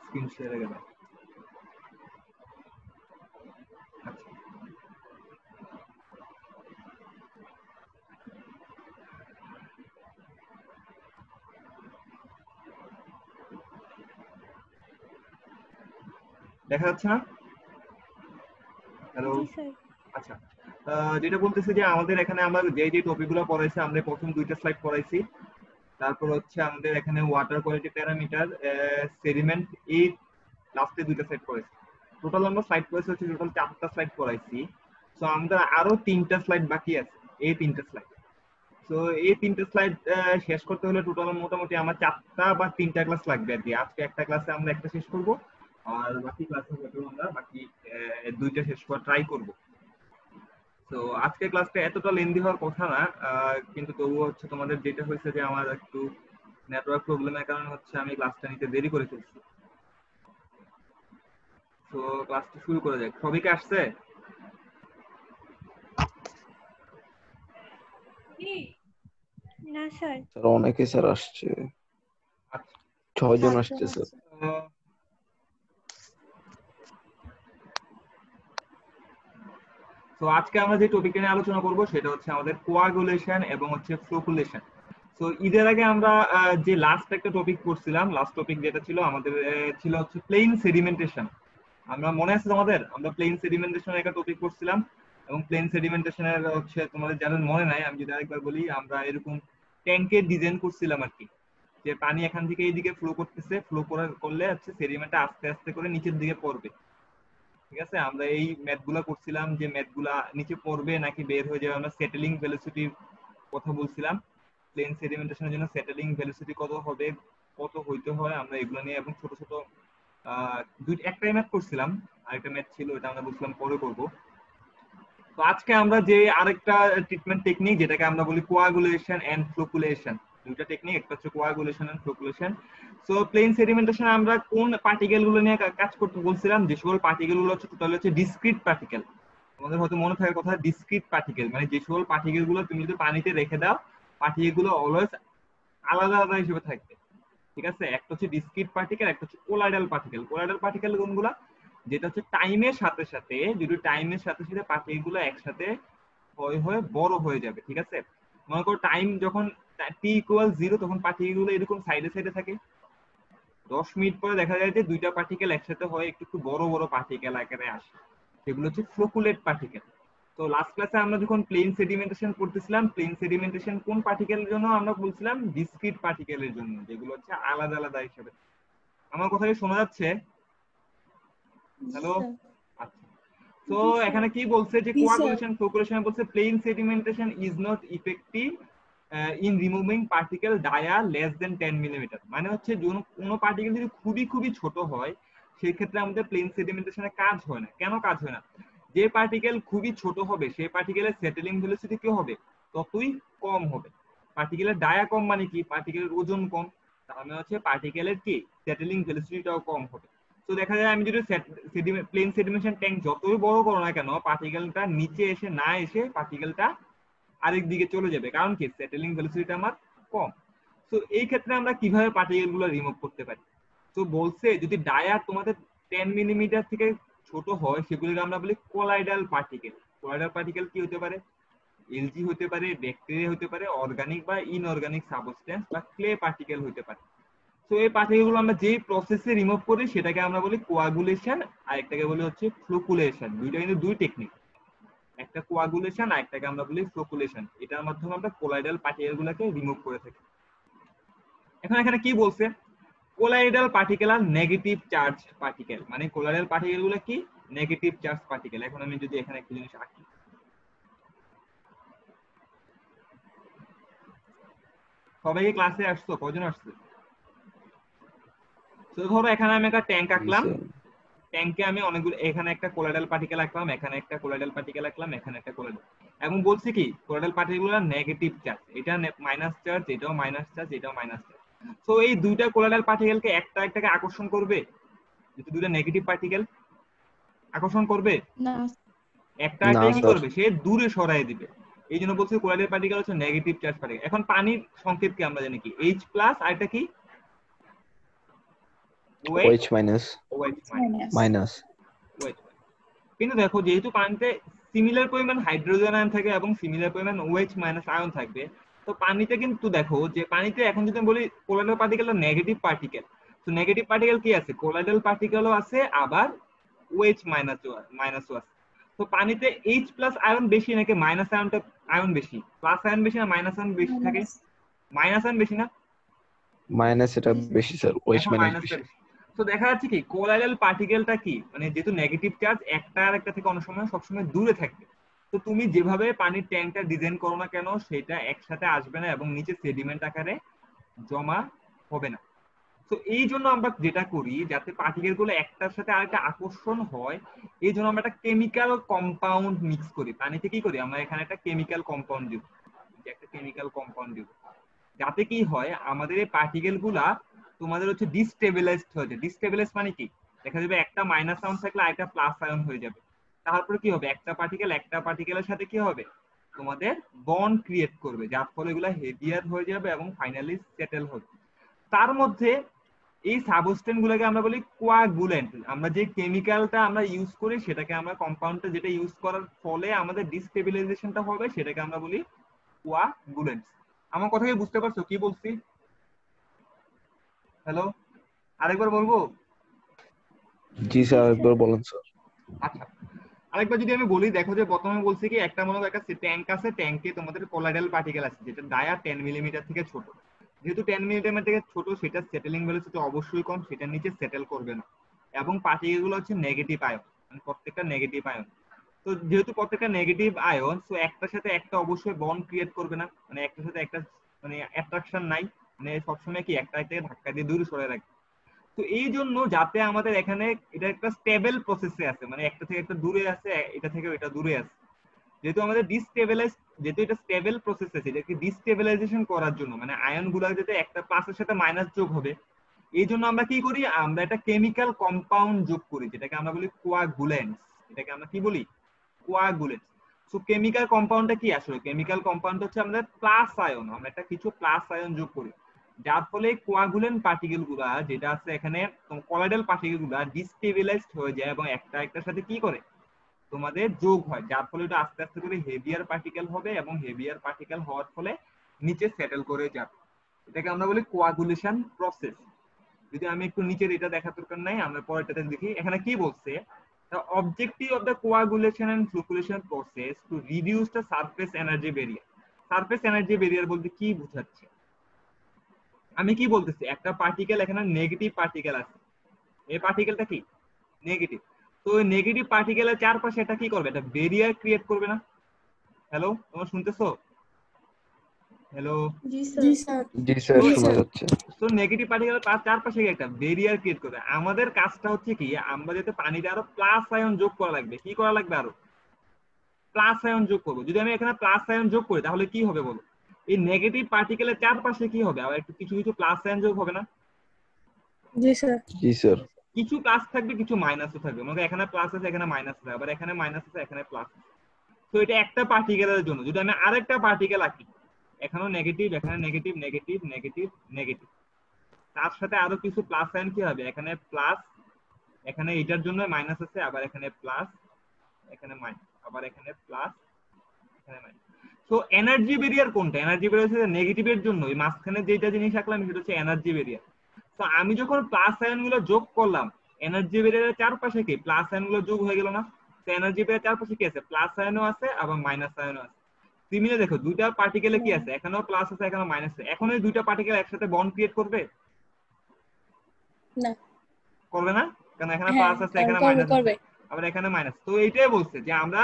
Screen শেয়ারে গেল। দেখা যাচ্ছে না? হ্যালো। জি স্যার। আচ্ছা, যেটা বলতেছি যে আমাদের এখানে আমরা যে টপিকগুলো পড়াইছি, আমরা প্রথম 2টা স্লাইড পড়াইছি। তারপর হচ্ছে আমাদের এখানে ওয়াটার কোয়ালিটি প্যারামিটার, সেডিমেন্ট, এই লাস্টে 2টা স্লাইড পড়াইছি। টোটাল আমরা স্লাইড পড়াইছি হচ্ছে টোটাল 4টা স্লাইড পড়াইছি। সো আমাদের আরো 3টা স্লাইড বাকি আছে, এই 3টা স্লাইড। তো এই 3টা স্লাইড শেষ করতে হলে টোটাল মোটামুটি আমার 4টা বা 3টা ক্লাস লাগবে আর কি। আজকে একটা ক্লাসে আমরা একটা শেষ করব, আর বাকি ক্লাসে হয়তো আমরা বাকি 2টা শেষ করার ট্রাই করব। তো আজকে ক্লাসটা এতটা লেন্দি হওয়ার কথা না, কিন্তু তবুও হচ্ছে তোমাদের যেটা হয়েছে যে আমার একটু নেটওয়ার্ক প্রবলেমের কারণে হচ্ছে আমি ক্লাসটা নিতে দেরি করে ফেলছি। তো ক্লাসটা শুরু করা যাক। সবাইকে আসছে? না স্যার। স্যার অনেকে স্যার আসছে, আচ্ছা। 6 জন 7 আসছে জন স্যার। আছে। তো আজকে আমরা যে টপিকটা নিয়ে আলোচনা করব সেটা হচ্ছে আমাদের কোয়াগুলেশন এবং হচ্ছে ফ্লোকুলেশন। তো ঈদের আগে আমরা যে লাস্ট একটা টপিক পড়ছিলাম, লাস্ট টপিক যেটা ছিল আমাদের ছিল হচ্ছে প্লেন সেডিমেন্টেশন। আমরা মনে আছে তোমাদের, আমরা প্লেন সেডিমেন্টেশনের একটা টপিক পড়ছিলাম, এবং প্লেন সেডিমেন্টেশনের হচ্ছে তোমাদের যাদের মনে নাই আমি যদি আরেকবার বলি, আমরা এরকম ট্যাঙ্কের ডিজাইন করছিলাম আর কি, যে পানি এখান থেকে এইদিকে ফ্লো করতেছে, ফ্লো করলে হচ্ছে সেডিমেন্টটা আস্তে আস্তে করে নিচের দিকে পড়বে। ঠিক আছে, আমরা এই ম্যাথ গুলা করছিলাম যে ম্যাথ গুলা নিচে পড়বে নাকি বের হয়ে যাবে। আমরা সেটেলিং ভেলোসিটির কথা বলছিলাম, প্লেন সেডিমেন্টেশনের জন্য সেটেলিং ভেলোসিটি কত হবে, কত হইতে হয়, আমরা এগুলো নিয়ে এবং ছোট ছোট একটাই ম্যাথ করছিলাম, আরেকটা ম্যাথ ছিল এটা আমরা বলছিলাম পরে করব। তো আজকে আমরা যে আরেকটা ট্রিটমেন্ট টেকনিক যেটাকে আমরা বলি কোয়াগুলেশন এন্ড ফ্লোকুলেশন, দুইটা টেকনিক, একটা হচ্ছে coagulation and flocculation. So plain sedimentation আমরা কোন পার্টিকেল গুলো নিয়ে কাজ করতে বলছিলাম, যে সকল পার্টিকেল গুলো হচ্ছে টোটাল হচ্ছে ডিসক্রিট পার্টিকেল। তোমাদের হয়তো মনে থাকার কথা, ডিসক্রিট পার্টিকেল মানে যে সকল পার্টিকেল গুলো তুমি যদি পানিতে রেখে দাও, পার্টিকেল গুলো অলওয়েজ আলাদা আলাদা হিসেবে থাকবে। ঠিক আছে, একটা হচ্ছে ডিসক্রিট পার্টিকেল, একটা হচ্ছে কোলাইডাল পার্টিকেল। কোলাইডাল পার্টিকেল কোনগুলা, যেটা হচ্ছে টাইমের সাথে সাথে, যদি টাইমের সাথে সাথে পার্টিকেল গুলো একসাথে হয়ে হয়ে বড় হয়ে যাবে। ঠিক আছে, মনে করো টাইম যখন t=0 তখন পার্টিকেল গুলো এরকম সাইডে সাইডে থাকে। 10 মিনিট পরে দেখা যায় যে দুইটা পার্টিকেল একসাথে হয়ে একটু একটু বড় বড় পার্টিকেল আকারে আসে, সেগুলো হচ্ছে ফ্লোকুলেট পার্টিকেল। তো লাস্ট ক্লাসে আমরা যখন প্লেন সেডিমেন্টেশন করতেছিলাম, প্লেন সেডিমেন্টেশন কোন পার্টিকেলের জন্য আমরা বলছিলাম, ডিসক্রিট পার্টিকেলের জন্য, যেগুলো হচ্ছে আলাদা আলাদা হিসেবে। আমার কথা কি শোনা যাচ্ছে? জি হ্যালো। স্যার। আচ্ছা, তো জি স্যার। এখানে কি বলছে যে জি স্যার। কোয়াগুলেশন ফ্লোকুলেশন বলছে plain sedimentation is not effective in removing particle dia less than 10 millimetre. মানে হচ্ছে কোনো পার্টিকেল যদি খুবই খুবই ছোট হয়, সেই ক্ষেত্রে আমাদের প্লেন সেডিমেন্টেশনের কাজ হয় না। কেন কাজ হয় না? যে পার্টিকেল খুবই ছোট হবে সেই পার্টিকেলের সেটেলিং ভেলোসিটি কি হবে, ততই কম হবে। পার্টিকেলের ডায়া কম মানে কি, পার্টিকেলের ওজন কম, তার মানে হচ্ছে পার্টিকেলের কি সেটেলিং ভেলোসিটিটাও কম হবে। তো দেখা যায় আমি যদি প্লেন সেডিমেন্টেশন ট্যাঙ্ক যতই বড় করো না কেন, পার্টিকেলটা নিচে এসে না এসে পার্টিকেলটা আরেক দিকে চলে যাবে, কারণ কি সেটেলিং ভেলোসিটিটা আমার কম। তো এই ক্ষেত্রে আমরা কিভাবে পার্টিকেল গুলো রিমুভ করতে পারি? তো বলছে যদি ডায়া তোমাদের 10 মিলিমিটার থেকে ছোট হয়, সেগুলোকে আমরা বলি কোলাইডাল পার্টিকেল। কোলাইডাল পার্টিকেল কি হতে পারে? এলজি হতে পারে, ব্যাকটেরিয়া হতে পারে, অর্গানিক বা ইনঅর্গানিক সাবস্টেন্স বা ক্লে পার্টিকেল হতে পারে। তো এই পার্টিকেল গুলো আমরা যেই প্রসেসে রিমুভ করি সেটাকে আমরা বলি কোয়াগুলেশন, আর একটাকে বলি হচ্ছে ফ্লোকুলেশন। দুইটা কিন্তু দুই টেকনিক, একটা কোয়াগুলেশন আর একটাকে আমরা বলি ফ্লোকুলেশন। এটার মাধ্যমে আমরা কোলাইডাল পার্টিকেল গুলোকে রিমুভ করে থাকি। এখন এখানে কি বলছে, কোলাইডাল পার্টিকেল আর নেগেটিভ চার্জ পার্টিকেল, মানে কোলাইডাল পার্টিকেল গুলো কি নেগেটিভ চার্জ পার্টিকেল। এখন আমি যদি এখানে একটা জিনিস আঁকি, সবাই ক্লাসে আসছো? কজন আসছে? তো ধরো এখানে আমি একটা ট্যাঙ্ক জি আঁকলাম, স্যার। ট্যাঙ্কে আমি অনেকগুলো, এখানে একটা কোলাইডাল পার্টিকেল আঁকলাম, এখানে একটা কোলাইডাল পার্টিকেল আঁকলাম, এখানে একটা কোলাইডাল, এবং বলছি কি কোলাইডাল পার্টিকেল গুলো নেগেটিভ চার্জ, এটা মাইনাস চার্জ, এটাও মাইনাস চার্জ, এটাও মাইনাস চার্জ। তো এই দুইটা কোলাইডাল পার্টিকেলকে একটা একটাকে আকর্ষণ করবে, যেহেতু দুইটা নেগেটিভ পার্টিকেল, আকর্ষণ করবে? না। একটা না একটাই কি স্যার। করবে, সে দূরে সরাই দিবে। এই জন্য বলছি কোলাইডাল পার্টিকেল হচ্ছে নেগেটিভ চার্জ পার্টিকেল। এখন পানির সংকেত কি আমরা জানি কি, H প্লাস, আর এটা কি weight OH minus weight minus weight. কিন্তু দেখো যেহেতু পানিতে সিমিলার পরিমাণ হাইড্রোজেন আয়ন থাকে এবং সিমিলার পরিমাণ OH মাইনাস আয়ন থাকবে, তো পানিতে কিন্তু দেখো যে পানিতে এখন যদি আমি বলি কোলাইডাল পার্টিকেল নেগেটিভ পার্টিকেল, তো নেগেটিভ পার্টিকেল কি আছে? কোলাইডাল পার্টিকেলও আছে, আবার OH মাইনাসও আছে। তো পানিতে H প্লাস আয়ন বেশি নাকি মাইনাস আয়ন বেশি? প্লাস আয়ন বেশি না মাইনাস আয়ন বেশি থাকে? মাইনাস আয়ন বেশি না? মাইনাস এটা বেশি স্যার, OH এখন মাইনাস মাইনাসটা বেশি। বেশি। তো দেখা যাচ্ছে কি কোলাইডাল পার্টিকেলটা কি মানে যেহেতু নেগেটিভ চার্জ একটা আর একটা থেকে অনেক সময় সবসময় দূরে থাকবে, তো তুমি যেভাবে পানির ট্যাঙ্কটা ডিজাইন করো না কেন সেটা একসাথে আসবে না এবং নিচে সেডিমেন্ট আকারে জমা হবে না। তো এই জন্য আমরা যেটা করি যাতে পার্টিকেল গুলো একটার সাথে আরেকটা আকর্ষণ হয়, এই জন্য আমরা একটা কেমিক্যাল কম্পাউন্ড মিক্স করি। পানিতে কি করি আমরা এখানে একটা কেমিক্যাল কম্পাউন্ড দিব, একটা কেমিক্যাল কম্পাউন্ড দিব যাতে কি হয় আমাদের এই পার্টিকেল গুলা তোমাদের হচ্ছে ডিস্টেবিলাইজড হয়ে যায়। ডিস্টেবিলাইজ মানে কি? দেখা যাবে একটা মাইনাস আয়ন থাকলে আরেকটা প্লাস আয়ন হয়ে যাবে। তারপরে কি হবে? একটা পার্টিকেলের সাথে কি হবে? তোমাদের বন্ড ক্রিয়েট করবে, যার ফলে এগুলা হেভিয়ার হয়ে যাবে এবং ফাইনালি সেটেল হবে। তার মধ্যে এই সাবস্টেন্স গুলোকে আমরা বলি কোয়াগুলেন্ট। আমরা যে কেমিক্যালটা আমরা ইউজ করি সেটাকে আমরা কম্পাউন্ডটা যেটা ইউজ করার ফলে আমাদের ডিস্টেবিলাইজেশনটা হবে সেটাকে আমরা বলি কোয়াগুলেন্টস। আমার কথা কি বুঝতে পারছো কি বলছি? হ্যালো, আরেকবার বলবো? জি স্যার, একবার বলেন স্যার। আচ্ছা, আরেকবার যদি আমি বলি, দেখো যে প্রথমে বলছি কি একটা মনে করো একটা ট্যাঙ্ক আছে, ট্যাঙ্কে তোমাদের কোলাইডাল পার্টিকেল আছে যেটা ডায়া 10 মিলিমিটার থেকে ছোট। যেহেতু 10 মিলিমিটার থেকে ছোট সেটা সেটেলিং ভেলোসিটি অবশ্যই কম, সেটার নিচে সেটেল করবে না। এবং পার্টিকেল গুলো হচ্ছে নেগেটিভ আয়ন, মানে প্রত্যেকটা নেগেটিভ আয়ন। তো যেহেতু প্রত্যেকটা নেগেটিভ আয়ন, সো একটার সাথে একটা অবশ্যই বন্ড ক্রিয়েট করবে না, মানে একটার সাথে একটা মানে অ্যাট্রাকশন নাই, মানে সবসময় কি একটা থেকে ধাক্কা দিয়ে দূরে সরে রাখবে। তো এই জন্য যাতে আমাদের এখানে এটা একটা স্টেবল প্রসেসে আছে, মানে একটা থেকে একটা দূরে আছে, এটা থেকে এটা দূরে আছে। যেহেতু আমাদের যেহেতু এটা স্টেবল প্রসেস আছে, এটাকে ডিস্টেবিলাইজেশন করার জন্য মানে আয়ন গুলা যাতে একটা প্লাসের সাথে মাইনাস যোগ হবে, এই জন্য আমরা কি করি? আমরা একটা কেমিক্যাল কম্পাউন্ড যোগ করি যেটাকে আমরা বলি কোয়াগুলেন্টস। এটাকে আমরা কি বলি? কোয়াগুলেন্টস। সো কেমিক্যাল কম্পাউন্ডটা কি? আসলে কেমিক্যাল কম্পাউন্ড হচ্ছে আমাদের প্লাস আয়ন, আমরা একটা কিছু প্লাস আয়ন যোগ করি, যার ফলে কোয়াগুলেন্ট পার্টিকেল গুলা যেটা আছে এখানে কলয়েডাল পার্টিকেল গুলা ডিস্টেবিলাইজড হয়ে যায় এবং একটা একটার সাথে কি করে তোমাদের যোগ হয়, যার ফলে এটা আস্তে আস্তে করে হেভিয়ার পার্টিকেল হবে এবং হেভিয়ার পার্টিকেল হওয়ার ফলে নিচে সেটেল করে যাবে। এটাকে আমরা বলি কোয়াগুলেশন প্রসেস। যদি আমি একটু নিচের এটা দেখার দরকার নাই, আমরা পরেরটাতে দেখি এখানে কি বলছে। The objective of the coagulation and flocculation process to reduce the surface energy barrier. Surface energy barrier বলতে কি বোঝাচ্ছে? আমি কি বলতেছি, একটা পার্টিকেল এখানে নেগেটিভ পার্টিকেল আছে, এই পার্টিকেলটা কি নেগেটিভ, তো ওই নেগেটিভ পার্টিকেলের চারপাশে এটা কি করবে? এটা ব্যারিয়ার ক্রিয়েট করবে না? হ্যালো, তোমরা শুনতেছো? হ্যালো, জি স্যার। জি স্যার, শোনা যাচ্ছে। তো নেগেটিভ পার্টিকেলের চারপাশে একটা ব্যারিয়ার ক্রিয়েট করবে। আমাদের কাজটা হচ্ছে কি আমরা যাতে পানিতে আরো প্লাস আয়ন যোগ করা লাগবে। কি করা লাগবে? আরো প্লাস আয়ন যোগ করবো। যদি আমি এখানে প্লাস আয়ন যোগ করি তাহলে কি হবে বলো? এই নেগেটিভ পার্টিকেলের চারপাশে কি হবে? আবার একটু কিছু কিছু প্লাস আয়ন যোগ হবে না? জি স্যার। জি স্যার। কিছু প্লাস থাকবে কিছু মাইনাসও থাকবে, মানে এখানে প্লাস আছে এখানে মাইনাস আছে, আবার এখানে মাইনাস আছে এখানে প্লাস আছে। তো এটা একটা পার্টিকেলের জন্য। যদি আমি আরেকটা পার্টিকেল আঁকি, এখানেও নেগেটিভ, এখানে নেগেটিভ নেগেটিভ নেগেটিভ নেগেটিভ, তার সাথে আরো কিছু প্লাস আয়ন কি হবে? এখানে প্লাস, এখানে এটার জন্য মাইনাস আছে, আবার এখানে প্লাস, এখানে মাইনাস, আবার এখানে প্লাস, এখানে মাইনাস। তো এনার্জি ব্যারিয়ার কোনটা? এনার্জি ব্যারিয়ার হচ্ছে নেগেটিভের জন্য এই মাঝখানে যেটা জিনিস রাখলাম সেটা হচ্ছে এনার্জি ব্যারিয়ার। তো আমি যখন প্লাস আয়ন গুলো যোগ করলাম, এনার্জি ব্যারিয়ারের চারপাশে কি প্লাস আয়ন গুলো যোগ হয়ে গেল না? তো এনার্জি ব্যারিয়ার চারপাশে কি আছে? প্লাস আয়নও আছে আবার মাইনাস আয়নও আছে। তুমি দেখো দুইটা পার্টিকেলে কি আছে? এখানেও প্লাস আছে এখানেও মাইনাস আছে। এখন এই দুইটা পার্টিকেল একসাথে বন্ড ক্রিয়েট করবে? না, করবে না, কারণ এখানে হ্যাঁ প্লাস আছে এখানে মাইনাস আছে করবে। আবার এখানে মাইনাস। তো এইটাই বলছে যে আমরা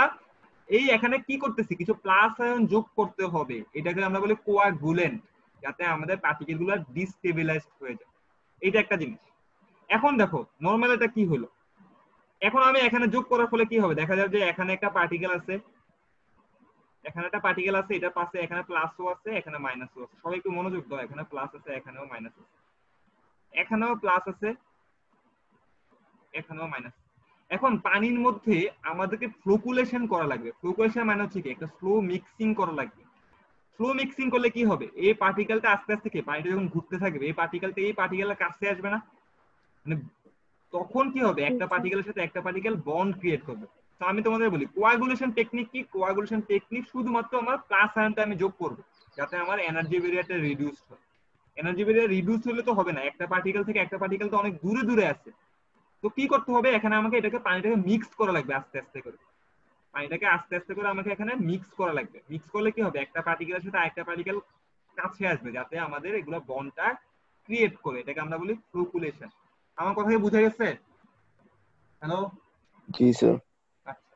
এই এখানে কি করতেছি, কিছু প্লাস আয়ন যোগ করতে হবে, এটাকে আমরা বলি কোয়াগুলেন্ট, যাতে আমাদের পার্টিকেল গুলো ডিস্টেবিলাইজড হয়ে যায়। এইটা একটা জিনিস। এখন দেখো নরমাল এটা কি হলো, এখন আমি এখানে যোগ করার ফলে কি হবে? দেখা যাবে যে এখানে একটা পার্টিকেল আছে, এখানে একটা পার্টিকেল আছে, এটার পাশে এখানে প্লাসও আছে এখানে মাইনাসও আছে। সবাই একটু মনোযোগ দাও, এখানে প্লাস আছে এখানেও মাইনাস আছে, এখানেও প্লাস আছে এখানেও মাইনাস। এখন পানির মধ্যে আমাদেরকে ফ্লোকুলেশন করা লাগবে। ফ্লোকুলেশন মানে হচ্ছে কি একটা স্লো মিক্সিং করা লাগবে। স্লো মিক্সিং করলে কি হবে? এই পার্টিকেলটা আস্তে আস্তে কি পানিটা যখন ঘুরতে থাকবে এই পার্টিকেলটা এই পার্টিকেলের কাছে আসবে না, মানে তখন কি হবে, একটা পার্টিকেলের সাথে একটা পার্টিকেল বন্ড ক্রিয়েট করবে। তো আমি তোমাদের বলি কোয়াগুলেশন টেকনিক কি। কোয়াগুলেশন টেকনিক শুধুমাত্র আমার প্লাস আয়নটা আমি যোগ করব যাতে আমার এনার্জি ব্যারিয়ারটা রিডিউস হয়। এনার্জি ব্যারিয়ার রিডিউস হলে তো হবে না, একটা পার্টিকেল থেকে একটা পার্টিকেল তো অনেক দূরে দূরে আছে। তো কি করতে হবে, এখানে আমাকে এটাকে পানিটাকে মিক্স করা লাগবে আস্তে আস্তে করে। পানিটাকে আস্তে আস্তে করে আমাকে এখানে মিক্স করা লাগবে। মিক্স করলে কি হবে, একটা পার্টিকেলের সাথে আরেকটা পার্টিকেল কাছে আসবে যাতে আমাদের এগুলো বন্ডটা ক্রিয়েট করে। এটাকে আমরা বলি ফ্লোকুলেশন। আমার কথা কি বুঝা গেছে? হ্যালো? জি স্যার। আচ্ছা,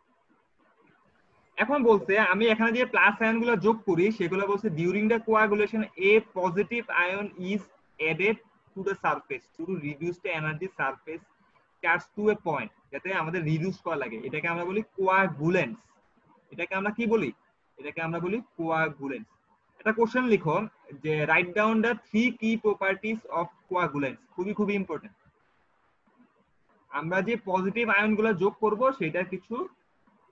এখন বলছে আমি এখানে যে প্লাস আয়ন গুলো যোগ করি সেগুলো বলছে during the coagulation a positive ion is added to the surface to reduce the energy surface charge to a point, যাতে আমাদের রিডিউস করা লাগে। এটাকে আমরা বলি কোয়াগুলেন্স। এটাকে আমরা কি বলি, এটাকে আমরা বলি কোয়াগুলেন্স। একটা কোশ্চেন লিখো যে রাইট ডাউন দ্য 3 কি প্রপার্টিজ অফ কোয়াগুলেন্স। খুবই খুবই ইম্পর্টেন্ট। আমরা যে পজিটিভ আয়ন গুলো যোগ করব সেটার কিছু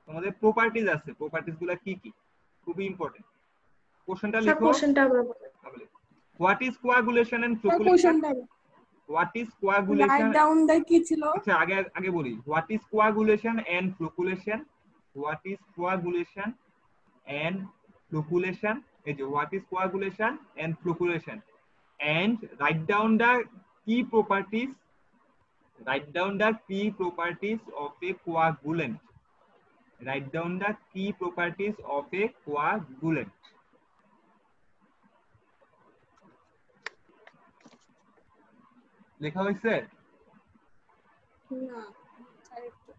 তোমাদের প্রপার্টিজ আছে, প্রপার্টিজ গুলো কি কি, খুবই ইম্পর্টেন্ট। কোশ্চেনটা স্যার লিখো। কোশ্চেনটা আবার বলেন। What is coagulation and sir flocculation? কোশ্চেনটা what is right coagulation? Down the কি ছিল? আচ্ছা, আগে আগে বলি what is coagulation and flocculation. What is coagulation and flocculation. এই যে what is coagulation and flocculation and write down the key properties, write down the key properties of a coagulant. Write down the key properties of a coagulant. লেখা হয়েছে? না sir একটু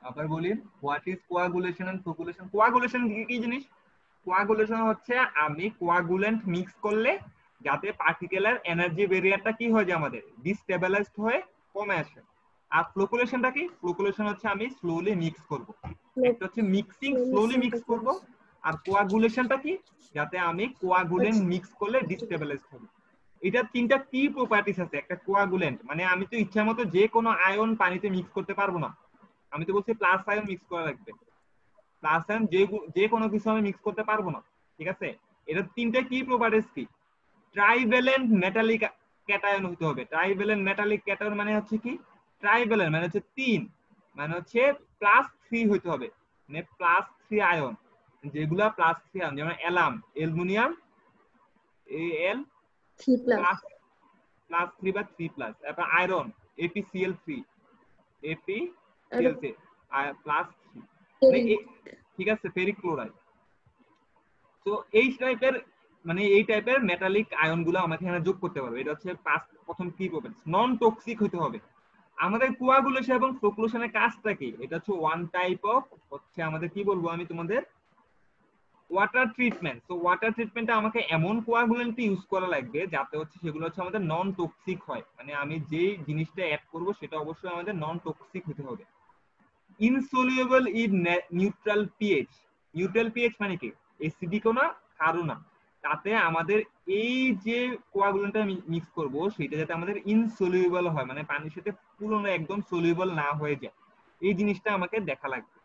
আবার বলি what is coagulation and flocculation. Coagulation কি জিনিস? Coagulation হচ্ছে আমি কোয়াগুলেন্ট মিক্স করলে যাতে পার্টিকেলের এনার্জি ব্যারিয়ারটা কি হয়, যে আমাদের ডিস্টেবিলাইজড হয়ে কমে আসে। আর ফ্লোকুলেশনটা কি? ফ্লোকুলেশন হচ্ছে আমি স্লোলি মিক্স করব। একটা হচ্ছে মিক্সিং, স্লোলি মিক্স করব। আর কোয়াগুলেশনটা কি? যাতে আমি কোয়াগুলেন্ট মিক্স করলে ডিস্টেবিলাইজড হবে। এটা তিনটা কি প্রপার্টিস আছে একটা কোয়াগুলেন্ট। মানে আমি তো ইচ্ছা মতো যে কোনো আয়ন পানিতে মিক্স করতে পারবো না। আমি তো বলছি প্লাস আয়ন মিক্স করা লাগবে। প্লাস আয়ন যে কোনো কিছু আমি মিক্স করতে পারবো না, ঠিক আছে? এটা তিনটা কি প্রপার্টিস কি? ট্রাইভ্যালেন্ট মেটালিক ক্যাটায়ন হতে হবে। ট্রাইভ্যালেন্ট মেটালিক ক্যাটায়ন মানে হচ্ছে কি? ট্রাইভ্যালেন্ট মানে হচ্ছে 3, মানে হচ্ছে +3 হতে হবে, মানে +3 আয়ন। যেগুলা +3 আয়ন, যেমন alarm, aluminium, Al three plus plus +3 বা 3+। তারপর আয়রন ApCl3, আর ApCl3 +3, মানে ঠিক আছে, ফেরিক ক্লোরাইড। তো এই টাইপের, মানে এই টাইপের মেটালিক আয়ন গুলো আমাকে এখানে যোগ করতে পারবে। এটা হচ্ছে প্রথম কি প্রপার্টিস। নন টক্সিক হতে হবে। আমাদের কোয়াগুলেশন এবং ফ্লোকুলেশনের কাজটা কি? এটা হচ্ছে ওয়ান টাইপ অফ, হচ্ছে আমাদের কি বলবো আমি তোমাদের, ওয়াটার ট্রিটমেন্ট। তো ওয়াটার ট্রিটমেন্টে আমাকে এমন কোয়াগুলেন্ট ইউজ করা লাগবে যাতে হচ্ছে সেগুলো হচ্ছে আমাদের নন টক্সিক হয়। মানে আমি যেই জিনিসটা অ্যাড করব সেটা অবশ্যই আমাদের নন টক্সিক হতে হবে। Insoluble in neutral pH. Neutral pH মানে কি? অ্যাসিডিকও না, ক্ষারও না। তাতে আমাদের এই যে কোয়াগুলেন্টটা মিক্স করব সেটা যাতে আমাদের ইনসলিউবল হয়, মানে পানির সাথে পুরোনো একদম সলিউবল না হয়ে যায়, এই জিনিসটা আমাকে দেখা লাগবে।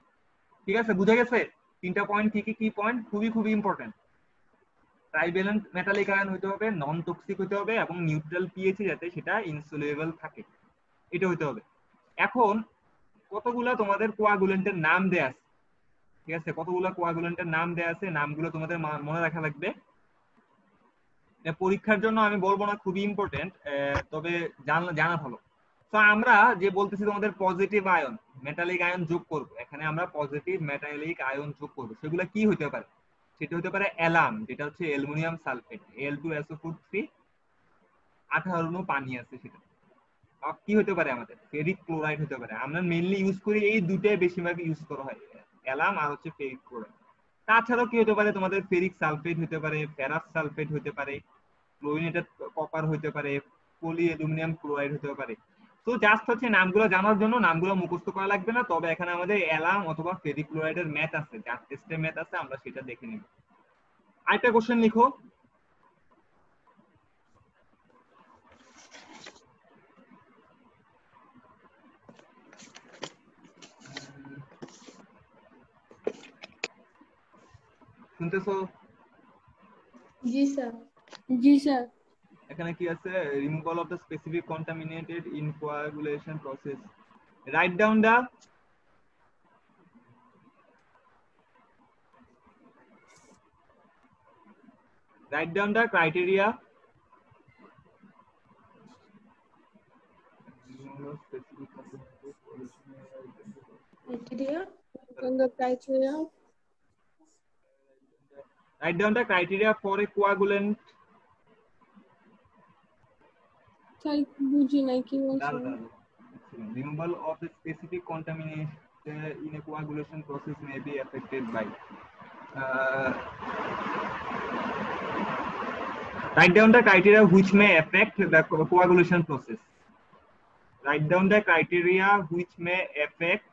ঠিক আছে, বুঝা গেছে? তিনটা পয়েন্ট কি কি কি পয়েন্ট, খুবই খুবই ইম্পর্টেন্ট। ট্রাইভ্যালেন্ট মেটালিক আয়ন হতে হবে, নন টক্সিক হতে হবে, এবং নিউট্রাল পিএইচ যাতে সেটা ইনসলিউবল থাকে, এটা হতে হবে। এখন কতগুলা তোমাদের কোয়াগুলেন্টের নাম দেয়া আছে, ঠিক আছে? কতগুলা কোয়াগুলেন্টের নাম দেয়া আছে, নামগুলো তোমাদের মনে রাখা লাগবে। পরীক্ষার জন্য আমি বলবো না, খুবই ইম্পর্টেন্ট, তবে জানা ভালো। তো আমরা যে বলতেছি তোমাদের পজিটিভ আয়ন মেটালিক আয়ন যোগ করব, এখানে আমরা পজিটিভ মেটালিক আয়ন যোগ করব, সেগুলো কি হতে পারে? সেটা হতে পারে অ্যালাম, যেটা হচ্ছে অ্যালুমিনিয়াম সালফেট, Al2SO4 18 অণু পানি আছে সেটা। কি হতে পারে আমাদের? ফেরিক ক্লোরাইড হতে পারে। আমরা মেইনলি ইউজ করি এই দুটাই, বেশিরভাগ ইউজ করা হয়, অ্যালাম আর হচ্ছে ফেরিক ক্লোরাইড। তাছাড়াও কি হতে পারে তোমাদের? ফেরিক সালফেট হতে পারে, ফেরাস সালফেট হতে পারে, ক্লোরিনেটেড কপার হতে পারে, পলি অ্যালুমিনিয়াম ক্লোরাইড হতে পারে। তো জাস্ট হচ্ছে নামগুলো জানার জন্য, নামগুলো মুখস্থ করা লাগবে না। তবে এখানে আমাদের অ্যালাম অথবা ফেরিক ক্লোরাইডের ম্যাথ আছে, যার টেস্টের ম্যাথ আছে, আমরা সেটা দেখে নিব। আরেকটা কোশ্চেন লিখো। শুনতেছো? জি স্যার। জি স্যার। এখানে কি আছে? Removal of the specific contaminated in coagulation process. Write down the criteria. Criteria. On the criteria. Write down the criteria for a coagulant. Sir বুঝি নাই কি বলছেন। Removal of a specific contamination in a coagulation process may be affected by. Write down the criteria which may affect the coagulation process. Write down the criteria which may affect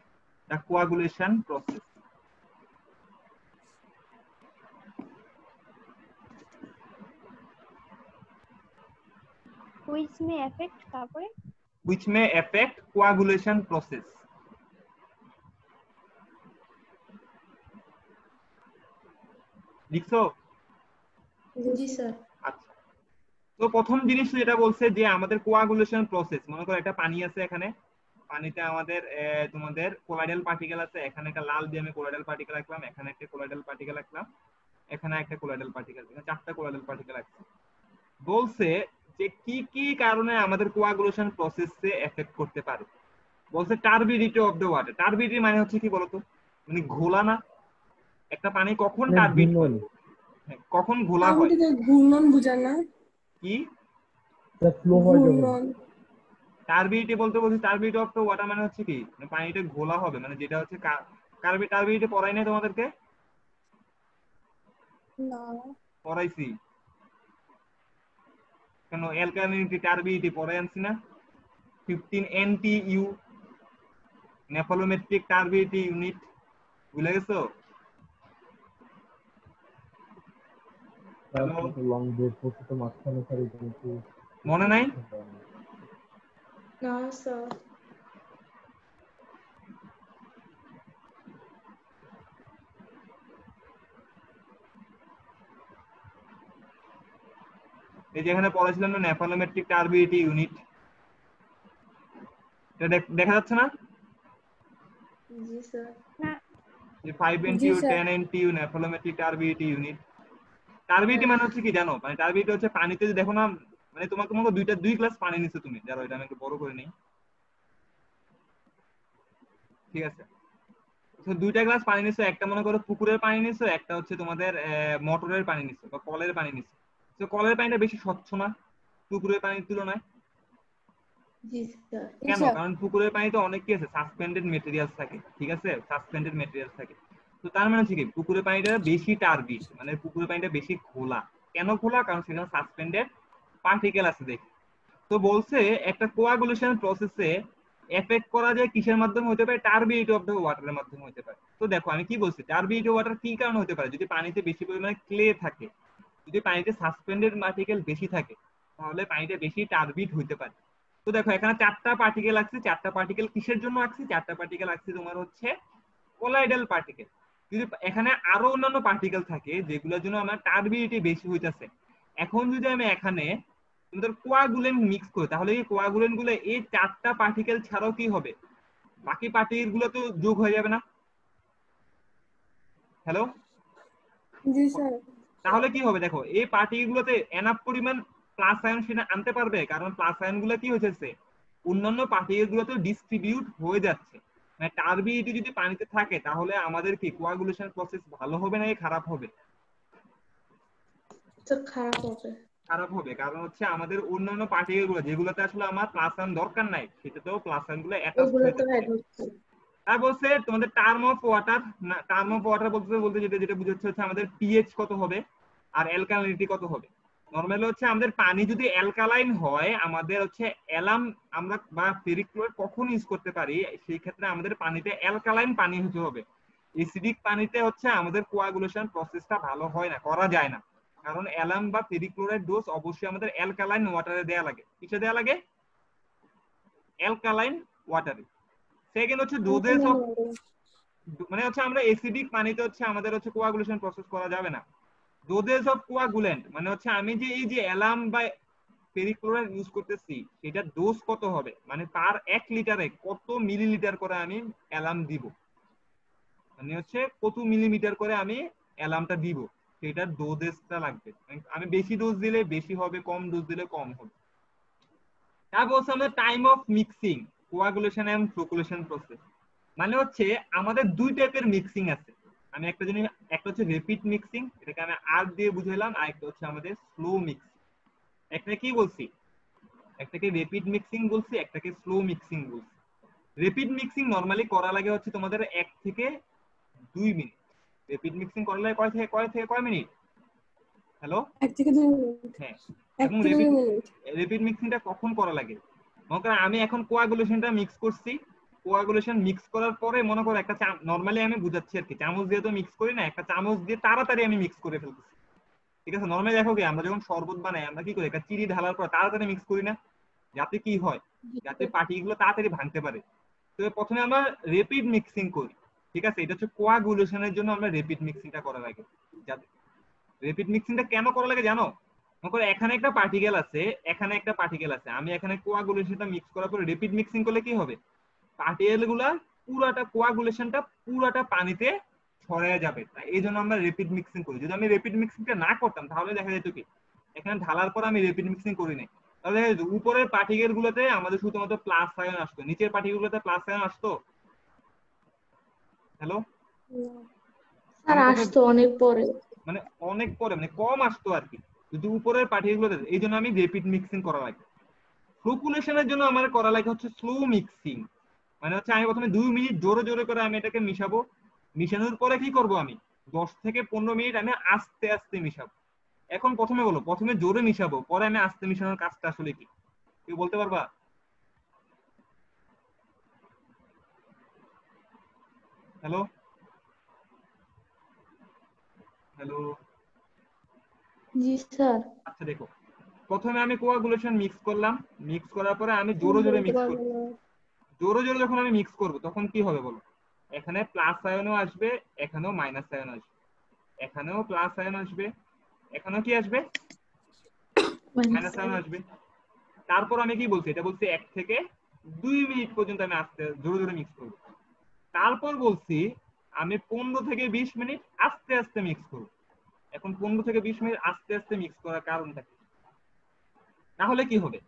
the coagulation process. which may affect তারপরে Which may affect coagulation process. লিখছো? জি sir. আচ্ছা, তো প্রথম জিনিস যেটা বলছে যে আমাদের কোয়াগুলেশন প্রসেস, মনে করো একটা পানি আছে, এখানে পানিতে আমাদের তোমাদের কোলাইডাল পার্টিকেল আছে, এখানে একটা লাল দিয়ে আমি কোলাইডাল পার্টিকেল রাখলাম, এখানে একটা কোলাইডাল পার্টিকেল রাখলাম, এখানে একটা কোলাইডাল পার্টিকেল, এখানে চারটা কোলাইডাল পার্টিকেল আছে। বলছে যে কি কি কারণে আমাদের কোয়াগুলেশন প্রসেসে এফেক্ট করতে পারে। বলছে turbidity of the water. Turbidity মানে হচ্ছে কি বলতো? মানে ঘোলা না? একটা পানি কখন টার্বিড হয়? কখন ঘোলা হয়? ঘূর্ণন বুঝায় না? কি ফ্লো হয় যখন ঘূর্ণন। টার্বিডিটি বলতে বলছি, টার্বিডিটি অফ দ্য ওয়াটার মানে হচ্ছে কি, মানে পানিটা ঘোলা হবে, মানে যেটা হচ্ছে টার্বিডিটি পড়াই নাই তোমাদেরকে? না। পড়াইছি কেন? অ্যালকালিনিটি টার্বিডিটি পড়াই আনছি না? 15 NTU নেফালোমেট্রিক টার্বিডিটি ইউনিট, ভুলে গেছো? লং ব্রেক করতে তো মাঝখানে সারি কিন্তু মনে নাই? না স্যার। এই যেখানে পড়াছিলাম না নেফালোমেট্রিক টার্বিডিটি ইউনিট, এটা দেখা যাচ্ছে না? জি স্যার। না যে 5 NTU 10 NTU nephelometric turbidity unit. Turbidity মানে হচ্ছে কি জানো? মানে টার্বিডিটি হচ্ছে পানিতে, যে দেখো না, মানে তোমাকে দুই গ্লাস পানি নিছো তুমি, যারা এটা আমি একটু বড় করে নেই, ঠিক আছে? তো দুইটা গ্লাস পানি নিছো, একটা মনে করো পুকুরের পানি নিছো, একটা হচ্ছে তোমাদের মোটরের পানি নিছো বা কলের পানি নিছো। তো কলের পানিটা বেশি স্বচ্ছ না পুকুরের পানির তুলনায়? জি স্যার। কেন? কারণ পুকুরের পানিতে অনেক কি আছে, সাসপেন্ডেড মেটেরিয়ালস থাকে, ঠিক আছে? সাসপেন্ডেড মেটেরিয়ালস থাকে। তো তার মানে হচ্ছে কি, পুকুরের পানিটা বেশি টার্বিড, মানে পুকুরের পানিটা বেশি ঘোলা। কেন ঘোলা? কারণ সেখানে সাসপেন্ডেড পার্টিকেল আছে দেখে। তো বলছে একটা কোয়াগুলেশন প্রসেসে এফেক্ট করা যায় কিসের মাধ্যমে হতে পারে? টার্বিডিটি অফ দ্য ওয়াটারের মাধ্যমে হতে পারে। তো দেখো আমি কি বলছি, টার্বিডিটি অফ ওয়াটার কি কারণে হতে পারে? যদি পানিতে বেশি পরিমাণে ক্লে থাকে, যদি পানিতে সাসপেন্ডেড পার্টিকেল বেশি থাকে, তাহলে পানিটা বেশি টার্বিড হতে পারে। তো দেখো এখানে চারটা পার্টিকেল আছে, চারটা পার্টিকেল কিসের জন্য আছে? চারটা পার্টিকেল আছে তোমার হচ্ছে কোলাইডাল পার্টিকেল। যদি এখানে আরো অন্যান্য পার্টিকেল থাকে যেগুলোর জন্য আমার টার্বিডিটি বেশি হইতাছে, এখন যদি আমি এখানে তোমাদের কোয়াগুলেন্ট মিক্স করি, তাহলে এই কোয়াগুলেন্ট গুলো এই চারটা পার্টিকেল ছাড়াও কি হবে? বাকি পার্টিকেল গুলো তো যোগ হয়ে যাবে না? হ্যালো? জি স্যার। তাহলে কি হবে? দেখো এই পার্টিকেল গুলোতে এনাফ পরিমাণ প্লাস আয়ন সেটা আনতে পারবে, কারণ প্লাস আয়ন গুলো কি হয়েছে, অন্যান্য পার্টিকেল গুলোতে ডিস্ট্রিবিউট হয়ে যাচ্ছে। মানে টার্বিডিটি যদি পানিতে থাকে, তাহলে আমাদের কি কোয়াগুলেশন প্রসেস ভালো হবে নাকি খারাপ হবে? তো খারাপ হবে। খারাপ হবে, কারণ হচ্ছে আমাদের অন্যান্য পার্টিকেল গুলো যেগুলোতে আসলে আমার প্লাস আয়ন দরকার নাই, সেটাতেও প্লাস আয়ন গুলো অ্যাটাচ ওগুলো হয়ে তো যাচ্ছে। অ্যাড হচ্ছে। আর বলছে তোমাদের term of water, term of water বলতে যেটা বুঝাচ্ছে হচ্ছে আমাদের পিএইচ কত হবে আর অ্যালকালিনিটি কত হবে। নরমালি হচ্ছে আমাদের পানি যদি অ্যালকালাইন হয়, আমাদের হচ্ছে অ্যালাম আমরা বা ফেরিক ক্লোরাইড কখন ইউজ করতে পারি, সেই ক্ষেত্রে আমাদের পানিতে অ্যালকালাইন পানি হতে হবে। এসিডিক পানিতে হচ্ছে আমাদের কোয়াগুলেশন প্রসেসটা ভালো হয় না, করা যায় না, কারণ অ্যালাম বা ফেরিক ক্লোরাইড ডোজ অবশ্যই আমাদের অ্যালকালাইন ওয়াটারে দেয়া লাগে। কিসে দেয়া লাগে? অ্যালকালাইন ওয়াটারে। সেকেন্ড হচ্ছে ডোজেস অফ, মানে হচ্ছে আমরা এসিডিক পানিতে হচ্ছে আমাদের হচ্ছে কোয়াগুলেশন প্রসেস করা যাবে না, ডোজেস অফ কোয়াগুল্যান্ট মানে হচ্ছে আমি যে এই যে অ্যালাম বা পেরিক্লোরাইড ইউজ করতেছি সেটা ডোজ কত হবে, মানে তার 1 লিটারে কত মিলিলিটার করে আমি অ্যালাম দিব, মানে হচ্ছে কত মিলিমিটার করে আমি অ্যালামটা দিব, সেটার ডোজেসটা লাগবে। আমি বেশি ডোজ দিলে বেশি হবে, কম ডোজ দিলে কম হবে। তারপর হচ্ছে আমাদের time of mixing, coagulation and flocculation process. মানে হচ্ছে আমাদের দুই টাইপের মিক্সিং আছে। আমি একটা জিনিস, একটা হচ্ছে রেপিড মিক্সিং, এটাকে আমি আর দিয়ে বুঝাইলাম, আর একটা হচ্ছে আমাদের স্লো মিক্সিং। একটা কি বলছি, একটাকে রেপিড মিক্সিং বলছি, একটাকে স্লো মিক্সিং বলছি। রেপিড মিক্সিং নরমালি করা লাগে হচ্ছে তোমাদের 1 থেকে 2 মিনিট। রেপিড মিক্সিং করা লাগে কয় মিনিট? হ্যালো, 1 থেকে 2 মিনিট। হ্যাঁ। 1 এবং থেকে 2 মিনিট। রেপিড মিক্সিংটা কখন করা লাগে? মনে করো আমি এখন কোয়াগুলেশনটা মিক্স করছি, কোয়াগুলেশন মিক্স করার পরে মনে করো একটা নরমালি আমি বুঝাচ্ছি আর কি, চামচ দিয়ে তো মিক্স করি না, একটা চামচ দিয়ে তাড়াতাড়ি আমি মিক্স করে ফেলতেছি, ঠিক আছে? নরমালি দেখো কি আমরা যখন শরবত বানাই আমরা কি করি, একটা চিনি ঢালার পর তাড়াতাড়ি মিক্স করি না, যাতে কি হয়, যাতে পার্টিগুলো তাড়াতাড়ি ভাঙতে পারে। তো প্রথমে আমরা রেপিড মিক্সিং করি, ঠিক আছে? এটা হচ্ছে কোয়াগুলেশনের জন্য আমরা রেপিড মিক্সিংটা করা লাগে। যাতে রেপিড মিক্সিংটা কেন করা লাগে জানো? মনে করো এখানে একটা পার্টিকেল আছে, এখানে একটা পার্টিকেল আছে, আমি এখানে কোয়াগুলেশনটা মিক্স করার পরে রেপিড মিক্সিং করলে কি হবে, পার্টিকেলগুলা পুরাটা কোয়াগুলেশনটা পুরাটা পানিতে ছড়ায় যাবে। তাই এই জন্য আমরা রেপিড মিক্সিং করি। যদি আমি রেপিড মিক্সিংটা না করতাম তাহলে দেখা যেত কি, এখানে ঢালার পর আমি রেপিড মিক্সিং করি নাই, তাহলে দেখা যেত উপরের পার্টিকেল গুলোতে আমাদের শুধুমাত্র প্লাস আয়ন আসতো, নিচের পার্টিকেল গুলোতে প্লাস আয়ন আসতো। হ্যালো, স্যার আসতো অনেক পরে। মানে অনেক পরে, মানে কম আসতো আর কি, যদি উপরের পার্টিকেল গুলোতে। এই জন্য আমি রেপিড মিক্সিং করা লাগে। ফ্লোকুলেশনের জন্য আমার করা লাগে হচ্ছে স্লো মিক্সিং, মানে হচ্ছে আমি প্রথমে 2 মিনিট জোরে জোরে করে আমি এটাকে মিশাবো, মিশানোর পরে কি করব, আমি 10 থেকে 15 মিনিট আমি আস্তে আস্তে মিশাবো। এখন প্রথমে বলো, প্রথমে জোরে মিশাবো পরে আমি আস্তে মিশানোর কাজটা আসলে কি, কেউ বলতে পারবা? Hello, hello. জি স্যার। আচ্ছা দেখো, প্রথমে আমি কোয়াগুলেশন মিক্স করলাম, মিক্স করার পরে আমি জোরে জোরে বলতে মিক্স পারবো করব। না। জোরে জোরে যখন আমি মিক্স করব তখন কি হবে বলো, এখানে প্লাস আয়নও আসবে, এখানেও মাইনাস আয়ন আসবে, এখানেও প্লাস আয়ন আসবে, এখানেও কি আসবে, মাইনাস আয়ন আসবে। তারপর আমি কি বলছি, এটা বলছি 1 থেকে 2 মিনিট পর্যন্ত আমি আস্তে জোরে জোরে মিক্স করব। তারপর বলছি আমি 15 থেকে 20 মিনিট আস্তে আস্তে মিক্স করব। এখন 15 থেকে 20 মিনিট আস্তে আস্তে মিক্স করার কারণটা কি, তাহলে কি হবে,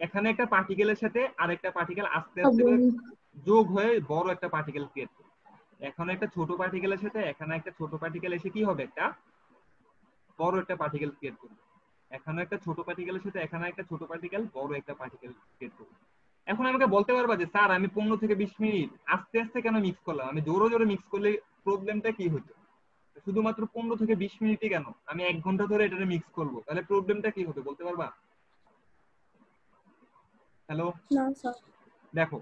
এখানে একটা পার্টিকেলের সাথে আরেকটা পার্টিকেল আস্তে আস্তে করে যোগ হয়ে বড় একটা পার্টিকেল ক্রিয়েট করে। এখন একটা ছোট পার্টিকেলের সাথে এখানে একটা ছোট পার্টিকেল এসে কি হবে, একটা বড় একটা পার্টিকেল ক্রিয়েট করবে। এখানে একটা ছোট পার্টিকেলের সাথে এখানে একটা ছোট পার্টিকেল বড় একটা পার্টিকেল ক্রিয়েট করবে। এখন আমাকে বলতে পারবা যে স্যার আমি 15 থেকে 20 মিনিট আস্তে আস্তে কেন মিক্স করলাম, আমি জোরে জোরে মিক্স করলে প্রবলেমটা কি হতো? শুধুমাত্র 15 থেকে 20 মিনিটই কেন, আমি 1 ঘন্টা ধরে এটাকে মিক্স করবো, তাহলে প্রবলেমটা কি হতো বলতে পারবা? হ্যালো, না স্যার। দেখো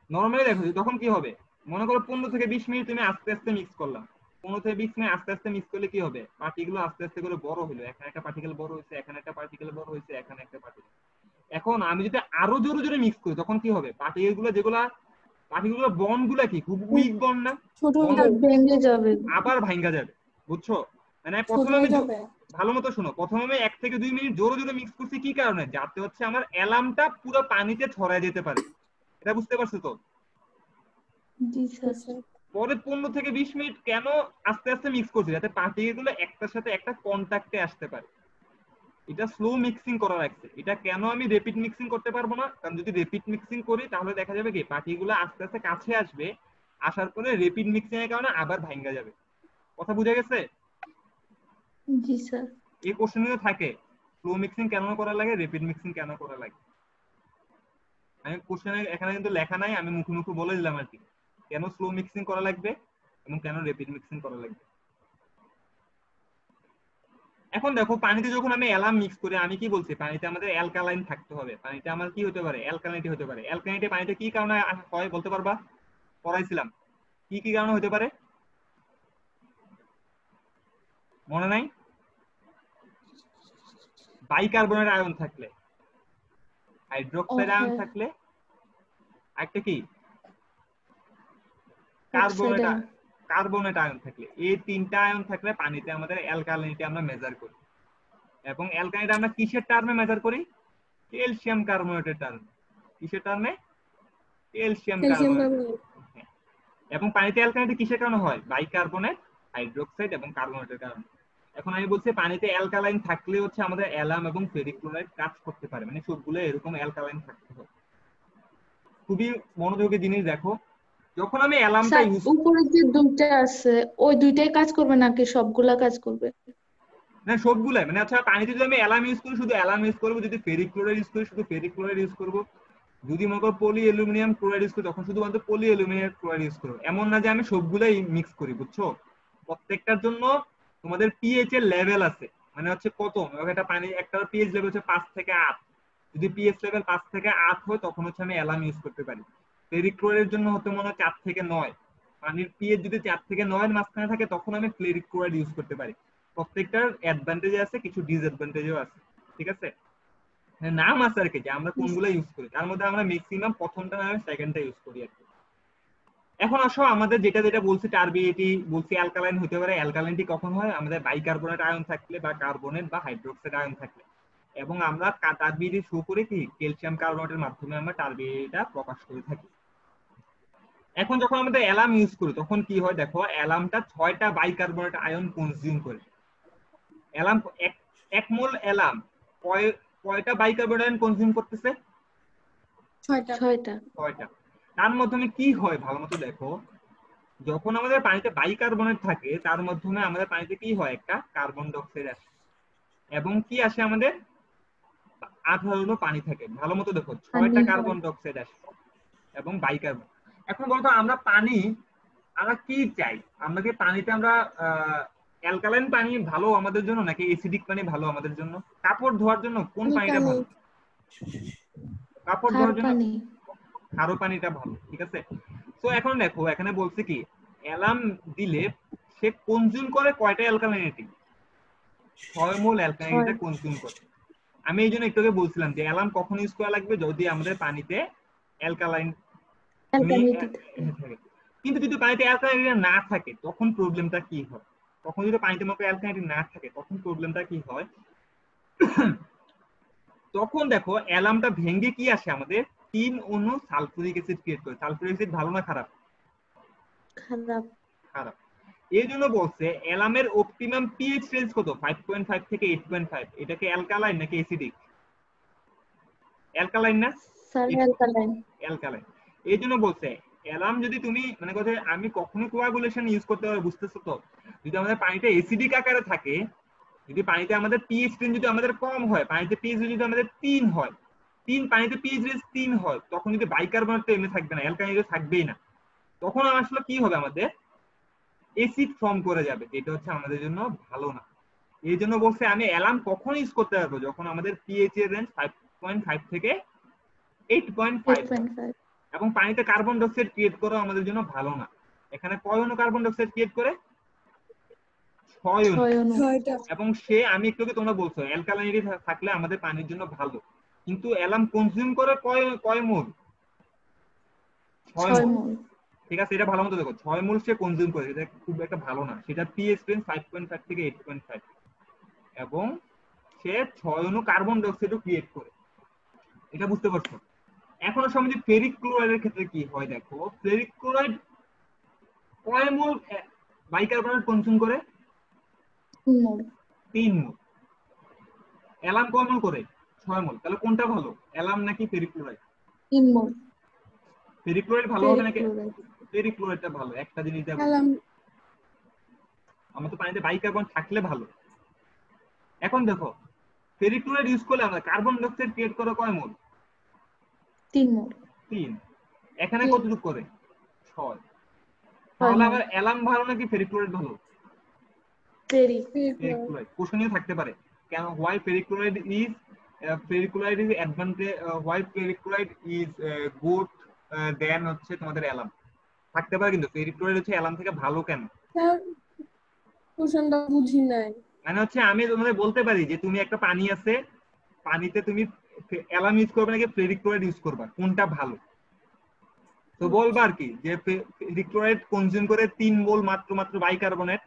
নরমালি দেখো তখন কি হবে, মনে করো 15 থেকে 20 মিনিট তুমি আস্তে আস্তে মিক্স করলাম, 15 থেকে 20 মিনিট আস্তে আস্তে মিক্স করলে কি হবে, পার্টিকেল আস্তে আস্তে করে বড় হলো, এখানে একটা পার্টিকেল বড় হয়েছে, এখানে একটা পার্টিকেল বড় হয়েছে, এখানে একটা পার্টিকেল। এখন আমি যদি আরো জোরে জোরে মিক্স করি তখন কি হবে, পার্টিকেল গুলো যেগুলা পার্টিকেল গুলো বন্ড গুলা কি খুব উইক বন্ড না, ছোট বন্ড ভেঙে যাবে। আবার ভাঙ্গা যাবে, বুঝছো? মানে ছোট প্রথমে হয়ে আমি যাবে। ভালো মতো শোনো, প্রথমে আমি 1 থেকে 2 মিনিট জোরে জোরে মিক্স করছি কি কারণে, যাতে হচ্ছে আমার অ্যালামটা পুরো পানিতে ছড়ায় যেতে পারে। এটা বুঝতে পারছো তো? জি স্যার। পরে 15 থেকে 20 মিনিট কেন আস্তে আস্তে মিক্স করছি, যাতে পার্টিকেল গুলো একটার সাথে একটা কন্টাক্টে আসতে পারে। এটা স্লো মিক্সিং করা লাগছে। এটা কেন আমি রেপিড মিক্সিং করতে পারবো না, কারণ যদি রেপিড মিক্সিং করি তাহলে দেখা যাবে কি পার্টিকেল গুলো আস্তে আস্তে কাছে আসবে, আসার পরে রেপিড মিক্সিং এর কারণে আবার ভাঙা যাবে। কথা বুঝা গেছে? জি স্যার। এই কোশ্চেন থাকে স্লো মিক্সিং কেন করা লাগে, রেপিড মিক্সিং কেন করা লাগে। আমি কোশ্চেনে এখানে কিন্তু লেখা নাই, আমি মুখে মুখে বলে দিলাম আর কি, কেন স্লো মিক্সিং করা লাগবে এবং কেন রেপিড মিক্সিং করা লাগবে। এখন দেখো পানিতে যখন আমি অ্যালাম মিক্স করি, আমি কি বলছি, পানিতে আমাদের অ্যালকালাইন থাকতে হবে, পানিতে আমার কি হতে পারে, অ্যালকালাইনটি হতে পারে। অ্যালকালাইনটি পানিতে কি কারণে হয় বলতে পারবা? পড়াইছিলাম, কি কি কারণে হতে পারে, মনে নাই? বাইকার্বনেট আয়ন থাকলে, হাইড্রোক্সাইড আয়ন থাকলে, একটা কি কার্বনেট, কার্বনেট আয়ন থাকলে, এই তিনটা আয়ন থাকলে পানিতে আমাদের অ্যালকালিনিটি আমরা মেজার করি। এবং অ্যালকালিনিটি আমরা কিসের টার্মে মেজার করি? ক্যালসিয়াম কার্বনেটের টার্মে। কিসের টার্মে? Calcium carbonate. এবং পানিতে অ্যালকালিনিটি কিসের কারণে হয়? বাইকার্বনেট, হাইড্রোক্সাইড এবং কার্বনেটের কারণে। এখন আমি বলছি পানিতে অ্যালকালাইন থাকলে হচ্ছে আমাদের অ্যালাম এবং ফেরিক ক্লোরাইড কাজ করতে পারে, মানে সবগুলো এরকম অ্যালকালাইন থাকতে হবে। খুবই মনোযোগী জিনিস দেখো, যখন আমি অ্যালামটা স্যার ইউজ, উপরে যে দুইটা আছে ওই দুইটাই কাজ করবে নাকি সবগুলা কাজ করবে? না সবগুলাই, মানে আচ্ছা পানিতে যদি আমি অ্যালাম ইউজ করি শুধু অ্যালাম ইউজ করবো, যদি ফেরিক ক্লোরাইড ইউজ করি শুধু ফেরিক ক্লোরাইড ইউজ করবো, যদি মনে করো পলি অ্যালুমিনিয়াম ক্লোরাইড ইউজ করি তখন শুধুমাত্র পলি অ্যালুমিনিয়াম ক্লোরাইড ইউজ করবো। এমন না যে আমি সবগুলাই মিক্স করি, বুঝছো? প্রত্যেকটার জন্য তোমাদের পিএইচ এর লেভেল আছে, মানে হচ্ছে কত একটা পানি, একটা পিএইচ লেভেল হচ্ছে 5 থেকে 8, যদি পিএইচ লেভেল 5 থেকে 8 হয় তখন হচ্ছে আমি অ্যালাম ইউজ করতে পারি। ফেরিক ক্লোরাইডের জন্য হতে মনে হয় 4 থেকে 9, পানির পিএইচ যদি 4 থেকে 9 এর মাঝখানে থাকে তখন আমি ফেরিক ক্লোরাইড ইউজ করতে পারি। প্রত্যেকটার অ্যাডভান্টেজ আছে, কিছু ডিসঅ্যাডভান্টেজও আছে, ঠিক আছে? নাম আছে আর কি যে আমরা কোনগুলো ইউজ করি, তার মধ্যে আমরা ম্যাক্সিমাম প্রথমটা না সেকেন্ডটা ইউজ করি আর কি। এখন আসো আমাদের যেটা যেটা বলছি টারবিএটি বলছি অ্যালকালাইন হতে পারে। অ্যালকালাইনটি কখন হয়? আমাদের বাইকার্বনেট আয়ন থাকলে বা কার্বনেট বা হাইড্রোক্সাইড আয়ন থাকলে। এবং আমরা টারবিএটি শো করে কি ক্যালসিয়াম কার্বনেটের মাধ্যমে আমরা টারবিএটিটা প্রকাশ করে থাকি। এখন যখন আমাদের অ্যালাম ইউজ করি তখন কি হয় দেখো, অ্যালামটা 6টা বাইকার্বনেট আয়ন কনজিউম করে। অ্যালাম এক মোল অ্যালাম কয়টা বাইকার্বনেট আয়ন কনজিউম করতেছে? 6টা। তার মাধ্যমে কি হয় ভালো মতো দেখো, যখন আমাদের পানিতে বাইকার্বনেট থাকে তার মাধ্যমে আমাদের পানিতে কি হয়, একটা কার্বন ডাই অক্সাইড আসে এবং কি আসে আমাদের আঠারো পানি থাকে। ভালো মতো দেখো 6টা কার্বন ডাই অক্সাইড আসে এবং বাইকার্বন। এখন বলতো আমরা পানি আমরা কি চাই? আমরা কি পানিতে আমরা অ্যালকালাইন পানি ভালো আমাদের জন্য নাকি অ্যাসিডিক পানি ভালো আমাদের জন্য? কাপড় ধোয়ার জন্য কোন পানিটা ভালো? কাপড় ধোয়ার জন্য খারো পানিটা ভালো, ঠিক আছে? তো এখন দেখো এখানে বলছে কি অ্যালাম দিলে সে কনজিউম করে কয়টা অ্যালকালাইনিটি? 6 মোল অ্যালকালাইনিটি কনজিউম করে। আমি এই জন্য একটু আগে বলছিলাম যে অ্যালাম কখন ইউজ করা লাগবে, যদি আমাদের পানিতে অ্যালকালাইন থাকে। কিন্তু যদি পানিতে অ্যালকালাইনিটি না থাকে তখন প্রবলেমটা কি হয়? তখন যদি পানিতে মতো অ্যালকালাইনিটি না থাকে তখন প্রবলেমটা কি হয়? তখন দেখো অ্যালামটা ভেঙে কি আসে আমাদের 3 অণু সালফুরিক অ্যাসিড ক্রিয়েট করে। সালফুরিক অ্যাসিড ভালো না খারাপ? খারাপ। এই জন্য বলছে অ্যালামের অপটিমাম পিএইচ রেঞ্জ কত? 5.5 থেকে 8.5। এটা কি অ্যালকালাইন নাকি অ্যাসিডিক? অ্যালকালাইন না? Sir alkaline. এই জন্য বলছে অ্যালাম যদি তুমি মানে কথা আমি কখনো কোয়াগুলেশন ইউজ করতে পারবো, বুঝতেছো তো? যদি আমাদের পানিটা অ্যাসিডিক আকারে থাকে, যদি পানিতে আমাদের পিএইচ রেঞ্জ যদি আমাদের কম হয়, পানিতে পিএইচ যদি আমাদের 3 হয়, পানিতে পিএইচ রেঞ্জ 3 হয়, তখন যদি বাইকার্বনেট তো এমনি থাকবে না, অ্যালকালাইন থাকবেই না, তখন আসলে কি হবে? আমাদের অ্যাসিড ফর্ম করে যাবে, যেটা হচ্ছে আমাদের জন্য ভালো না। এই জন্য বলছে আমি অ্যালাম কখন ইউজ করতে পারবো, যখন আমাদের পিএইচ এর রেঞ্জ 5.5 থেকে 8.5 এবং পানিতে কার্বন ডাই অক্সাইড ক্রিয়েট করা আমাদের জন্য ভালো না। এখানে কয় অণু কার্বন ডাই অক্সাইড ক্রিয়েট করে? 6 অণু। এবং সে আমি একটু আগে তোমরা বলছো অ্যালকালাইনিটি থাকলে আমাদের পানির জন্য ভালো, কিন্তু অ্যালাম কনজিউম করে কয় মোল? 6 মোল। ঠিক আছে, এটা ভালো মতো দেখো 6 মোল সে কনজিউম করে, এটা খুব একটা ভালো না। সেটা পিএইচ রেঞ্জ 5.5 থেকে 8.5 এবং সে 6 অণু কার্বন ডাই অক্সাইডও ক্রিয়েট করে। এটা বুঝতে পারছো? এখন সময় ফেরিক ক্লোরাইডের ক্ষেত্রে কি হয় দেখো, ফেরিক ক্লোরাইড কয় মোল বাইকার্বনেট কনজিউম করে? 3 মোল। অ্যালাম কয় মোল করে? 6 মোল। তাহলে কোনটা ভালো, অ্যালাম নাকি ফেরিক ক্লোরাইড? 3 মোল। ফেরিক ক্লোরাইড ভালো হবে নাকি? ফেরিক ক্লোরাইডটা ভালো। একটা জিনিস দেখো আমাদের পানিতে বাইকার্বন থাকলে ভালো। এখন দেখো ফেরিক ক্লোরাইড ইউজ করলে আমরা কার্বন ডাই অক্সাইড ক্রিয়েট করে কয় মোল? 3 মোল। 3। এখানে কতটুকু করে? 6। তাহলে আবার অ্যালাম ভালো নাকি ফেরিক ক্লোরাইড ভালো? Ferric chloride. কোশ্চেনও থাকতে পারে কেন why ferric chloride is advantage, why ferric chloride is good then হচ্ছে তোমাদের অ্যালাম থাকতে পারে, কিন্তু ফেরিক ক্লোরাইড হচ্ছে অ্যালাম থেকে ভালো কেন? কোশ্চেনটা বুঝি নাই। মানে হচ্ছে আমি তোমাদের বলতে পারি যে তুমি একটা পানি আছে, পানিতে তুমি অ্যালাম ইউজ করবে নাকি ফেরিক ক্লোরাইড ইউজ করবা, কোনটা ভালো? তো বলবা আর কি যে ফেরিক্লোরাইড কনজিউম করে 3 মোল মাত্র বাইকার্বনেট,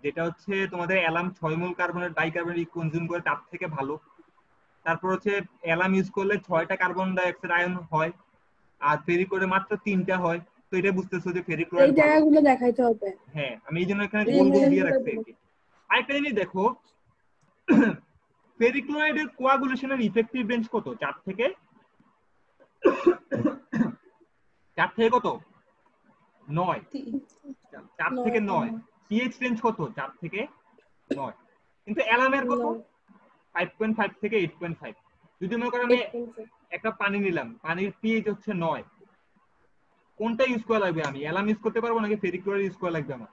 যেটা হচ্ছে তোমাদের অ্যালাম 6 মোল কার্বনেট বাইকার্বনেট কনজিউম করে, তার থেকে ভালো। তারপর হচ্ছে অ্যালাম ইউজ করলে 6টা কার্বন ডাই অক্সাইড আয়ন হয়, আর ফেরিক্লোরাইডে মাত্র 3টা হয়। তো এটা বুঝতেছো যে এই ফেরিক্লোরাইড ভালো। জায়গাগুলো দেখাইতে হবে। হ্যাঁ, আমি এই জন্য এখানে এই গোল গোল দিয়ে জায়গাগুলো রাখছি আর কি। আরেকটা জিনিস দেখো, ফেরিক্লোরাইডের কোয়াগুলেশনের ইফেক্টিভ রেঞ্জ কত? 4 থেকে কত? 9। 4 থেকে 9। পিএইচ রেঞ্জ কত? 4 থেকে 9। কিন্তু অ্যালামের কত? 5.5 থেকে 8.5। যদি মনে করো আমি একটা পানি নিলাম, পানির পিএইচ হচ্ছে 9, কোনটা ইউজ করা লাগবে? আমি অ্যালাম ইউজ করতে পারবো নাকি ফেরিক্লোরাইড ইউজ করা লাগবে? আমার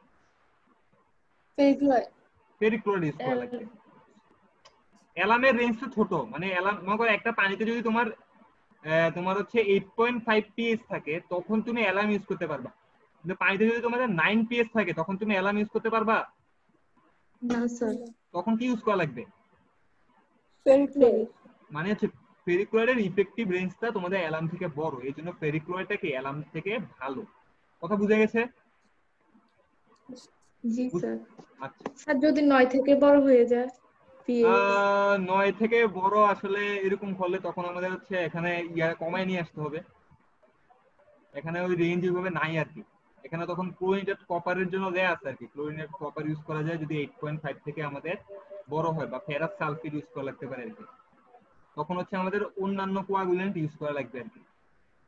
ফেরিক্লোরাইড ইউজ করা লাগবে। অ্যালামের রেঞ্জ তো ছোট, মানে অ্যালাম মনে করো একটা পানিতে যদি তোমার হচ্ছে 8.5 পিএইচ থাকে, তখন তুমি অ্যালাম ইউজ করতে পারবা। কিন্তু পানিতে যদি তোমাদের 9 পিএইচ থাকে, তখন তুমি অ্যালাম ইউজ করতে পারবা না স্যার। তখন কি ইউজ করা লাগবে? ফেরিক্লোরাইড। মানে হচ্ছে ফেরিক্লোরাইডের ইফেক্টিভ রেঞ্জটা তোমাদের অ্যালাম থেকে বড়, এই জন্য ফেরিক্লোরাইডটা কি অ্যালাম থেকে ভালো। কথা বুঝে গেছে? জি স্যার। আচ্ছা, স্যার যদি 9 থেকে বড় হয়ে যায় পিএইচ? 9 থেকে বড় আসলে এরকম করলে তখন আমাদের হচ্ছে এখানে কমায় নিয়ে আসতে হবে। এখানে ওই রেঞ্জ ওইভাবে নাই আর কি। এখানে তখন ক্লোরিনেটেড কপারের জন্য দেয়া আছে আর কি, ক্লোরিনেটেড কপার ইউজ করা যায় যদি 8.5 থেকে আমাদের বড় হয়, বা ফেরাস সালফেট ইউজ করা লাগতে পারে আর কি। তখন হচ্ছে আমাদের অন্যান্য কোয়াগুলেন্ট ইউজ করা লাগবে আর কি।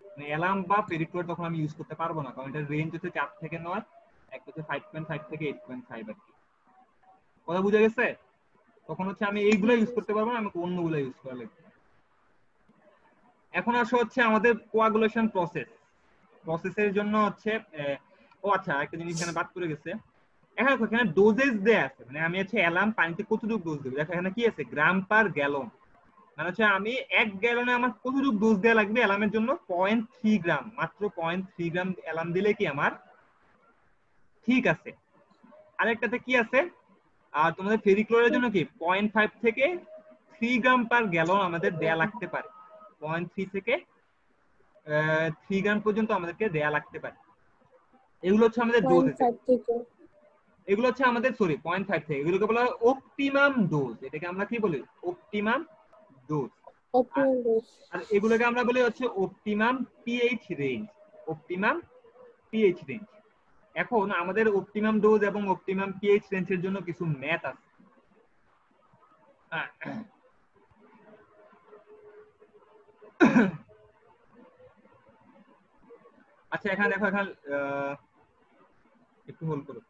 মানে অ্যালাম বা ফেরিক্লোরাইড তখন আমি ইউজ করতে পারবো না, কারণ এটার রেঞ্জ হচ্ছে 4 থেকে 9, একটা হচ্ছে 5.5 থেকে 8.5 আর কি। কথা বুঝে গেছে? তখন হচ্ছে আমি এইগুলা ইউজ করতে পারবো না, আমাকে অন্যগুলা ইউজ করা লাগবে। এখন আসো হচ্ছে আমাদের কোয়াগুলেশন প্রসেসের জন্য হচ্ছে আচ্ছা, একটা জিনিস এখানে বাদ পড়ে গেছে। এখানে ডোজেজ দেয়া আছে, মানে আমি হচ্ছে অ্যালাম পানিতে কতটুকু ডোজ দেবো। দেখো এখানে কি আছে, গ্রাম পার গ্যালন। মানে হচ্ছে আমি 1 গ্যালনে আমার কতটুকু ডোজ দেওয়া লাগবে অ্যালামের জন্য? 0.3 গ্রাম, মাত্র 0.3 গ্রাম অ্যালাম দিলে কি আমার ঠিক আছে। আরেকটাতে কি আছে, আর তোমাদের ফেরিক্লোরাইডের জন্য কি 0.5 থেকে 3 গ্রাম পার গ্যালন আমাদের দেয়া লাগতে পারে। 0.3 থেকে 3 গ্রাম পর্যন্ত আমাদেরকে দেয়া লাগতে পারে। এগুলো হচ্ছে আমাদের ডোজ। 0.5 থেকে এগুলো হচ্ছে আমাদের 0.5 থেকে, এগুলোকে বলা হয় অপটিমাম ডোজ। এটাকে আমরা কি বলি? Optimum dose. Optimum dose. আর এগুলোকে আমরা বলি হচ্ছে optimum pH range. Optimum pH range. এখন আমাদের অপটিমাম ডোজ এবং অপটিমাম পিএইচ রেঞ্জের জন্য কিছু ম্যাথ আছে। আচ্ছা, এখানে দেখো, এখানে একটু হোল্ড করো।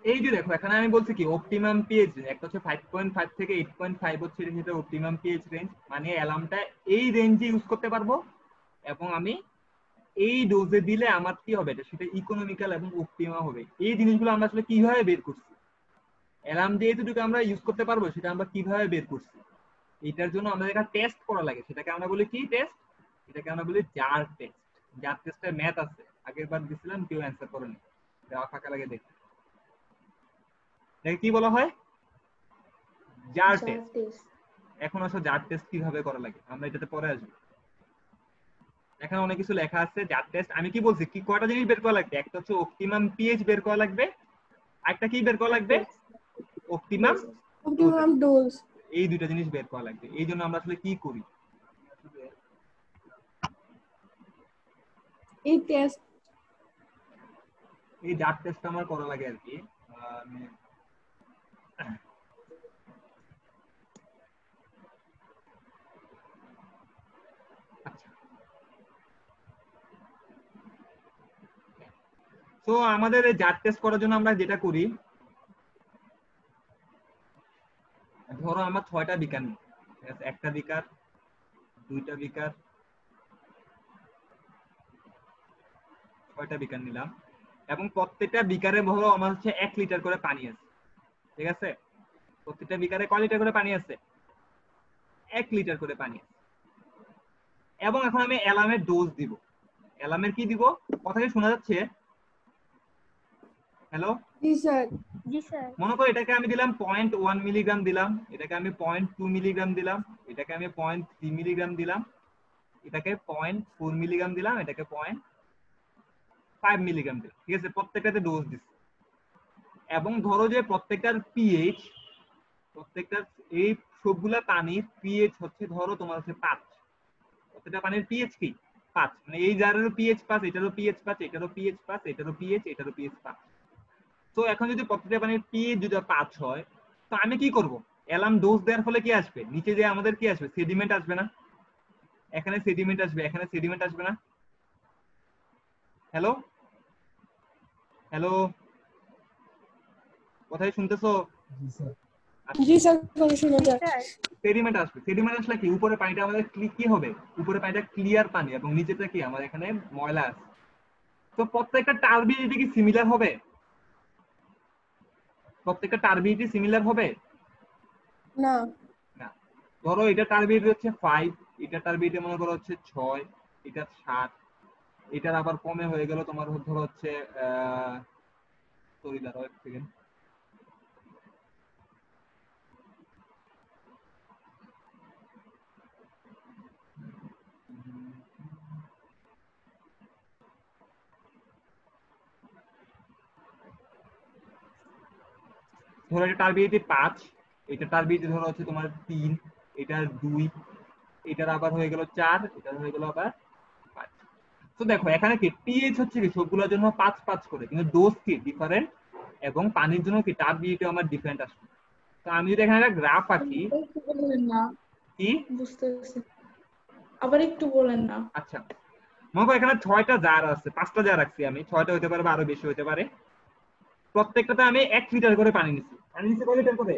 এই যে দেখো, এখানে আমি বলছি কি অপটিমাম পিএইচ রেঞ্জ, একটা হচ্ছে 5.5 থেকে 8.5 হচ্ছে এটা অপটিমাম পিএইচ রেঞ্জ। মানে অ্যালামটা এই রেঞ্জে ইউজ করতে পারবো, এবং আমি এই ডোজে দিলে আমার কি হবে, এটা সেটা ইকোনমিক্যাল এবং অপটিমাম হবে। এই জিনিসগুলো আমরা আসলে কিভাবে বের করছি? অ্যালার্ম দিয়ে যেটুকু আমরা ইউজ করতে পারবো সেটা আমরা কিভাবে বের করছি? এটার জন্য আমাদের একটা টেস্ট করা লাগে, সেটাকে আমরা বলি কি টেস্ট? এটাকে আমরা বলি জার টেস্ট। জার টেস্টের ম্যাথ আছে, আগের বার দিছিলাম, কেউ অ্যান্সার করেনি, দেওয়া ফাঁকা লাগে দেখতে। এটাকে কি বলা হয়? Jar test. এখন আসলে জার টেস্ট কিভাবে করা লাগে আমরা এটাতে পরে আসবো। এখানে অনেক কিছু লেখা আছে। জার টেস্ট আমি কি বলছি, কি কয়টা জিনিস বের করা লাগবে? একটা হচ্ছে অপটিমাম পিএইচ বের করা লাগবে, আরেকটা কি বের করা লাগবে? Optimum dose. এই দুইটা জিনিস বের করা লাগবে। এই জন্য আমরা আসলে কি করি, এই টেস্ট, এই জার টেস্ট আমার করা লাগে আর কি। তো আমাদের এই জার টেস্ট করার জন্য আমরা যেটা করি, ধরো আমার 6টা বিকার নিই, ঠিক আছে? একটা বিকার, 2টা বিকার, 6টা বিকার নিলাম, এবং প্রত্যেকটা বিকারে ধরো আমার হচ্ছে 1 লিটার করে পানি আছে, ঠিক আছে? প্রত্যেকটা বিকারে কয় লিটার করে পানি আছে? 1 লিটার করে পানি আছে। এবং এখন আমি অ্যালামের ডোজ দিব। অ্যালামের কি দিব? কথা কি শোনা যাচ্ছে? হ্যালো? জি স্যার। জি স্যার। মনে করো এটাকে আমি দিলাম 0.1 মিলিগ্রাম দিলাম, এটাকে আমি 0.2 মিলিগ্রাম দিলাম, এটাকে আমি 0.3 মিলিগ্রাম দিলাম, এটাকে 0.4 মিলিগ্রাম দিলাম, এটাকে 0.5 মিলিগ্রাম দিলাম। ঠিক আছে, প্রত্যেকটাতে ডোজ দিচ্ছি। এবং ধরো যে প্রত্যেকটার পিএইচ, প্রত্যেকটার এই সবগুলা পানির পিএইচ হচ্ছে ধরো তোমার হচ্ছে 5। প্রত্যেকটা পানির পিএইচ কি 5, মানে এই জারেরও পিএইচ 5, এটারও পিএইচ 5, এটারও পিএইচ 5, এটারও পিএইচ, এটারও পিএইচ 5। তো এখন যদি প্রত্যেকটা পানির পিএইচ যদি 5 হয়, তো আমি কি করব? অ্যালার্ম ডোজ দেওয়ার ফলে কি আসবে? নিচে যে আমাদের কি আসবে? সেডিমেন্ট আসবে না? এখানে সেডিমেন্ট আসবে, এখানে সেডিমেন্ট আসবে না? হ্যালো হ্যালো, কোথায় শুনতেছো? জি স্যার। জি স্যার, করে শোনা জি যায়। স্যার। সেডিমেন্ট আসবে। সেডিমেন্ট আসলে কি উপরে পানিটা আমাদের কি হবে? উপরে পানিটা ক্লিয়ার পানি এবং নিচেটা কি আমার এখানে ময়লা আছে। তো প্রত্যেকটা টার্বিডিটি কি সিমিলার হবে? প্রত্যেকটা টার্বিডিটি সিমিলার হবে না। না। ধরো এটা টার্বিডিটি হচ্ছে 5, এটা টার্বিডিটি মনে করো হচ্ছে 6, এটা 7, এটার আবার কমে হয়ে গেল তোমার ধরো হচ্ছে সরি দাঁড়াও এক সেকেন্ড। ধরো এটা টার্বিডিটি 5, এটা টার্বিডিটি ধরো হচ্ছে তোমার 3, এটার 2, এটার আবার হয়ে গেল 4, এটার হয়ে গেল আবার 5। তো দেখো এখানে কি পিএইচ হচ্ছে কি সবগুলোর জন্য 5 করে, কিন্তু ডোজ কি ডিফারেন্ট এবং পানির জন্য কি টার্বিডিটি আমার ডিফারেন্ট আসবে। তো আমি যদি এখানে একটা গ্রাফ আঁকি, একটু বলেন না, কি বুঝতেছি। আবার একটু বলেন না। আচ্ছা, মনে করো এখানে 6টা জার আছে, 5টা জার রাখছি আমি, 6টা হতে পারে বা আরো বেশি হতে পারে। প্রত্যেকটাতে আমি 1 লিটার করে পানি নিচ্ছি। পানি নিচ্ছি কয় লিটার করে?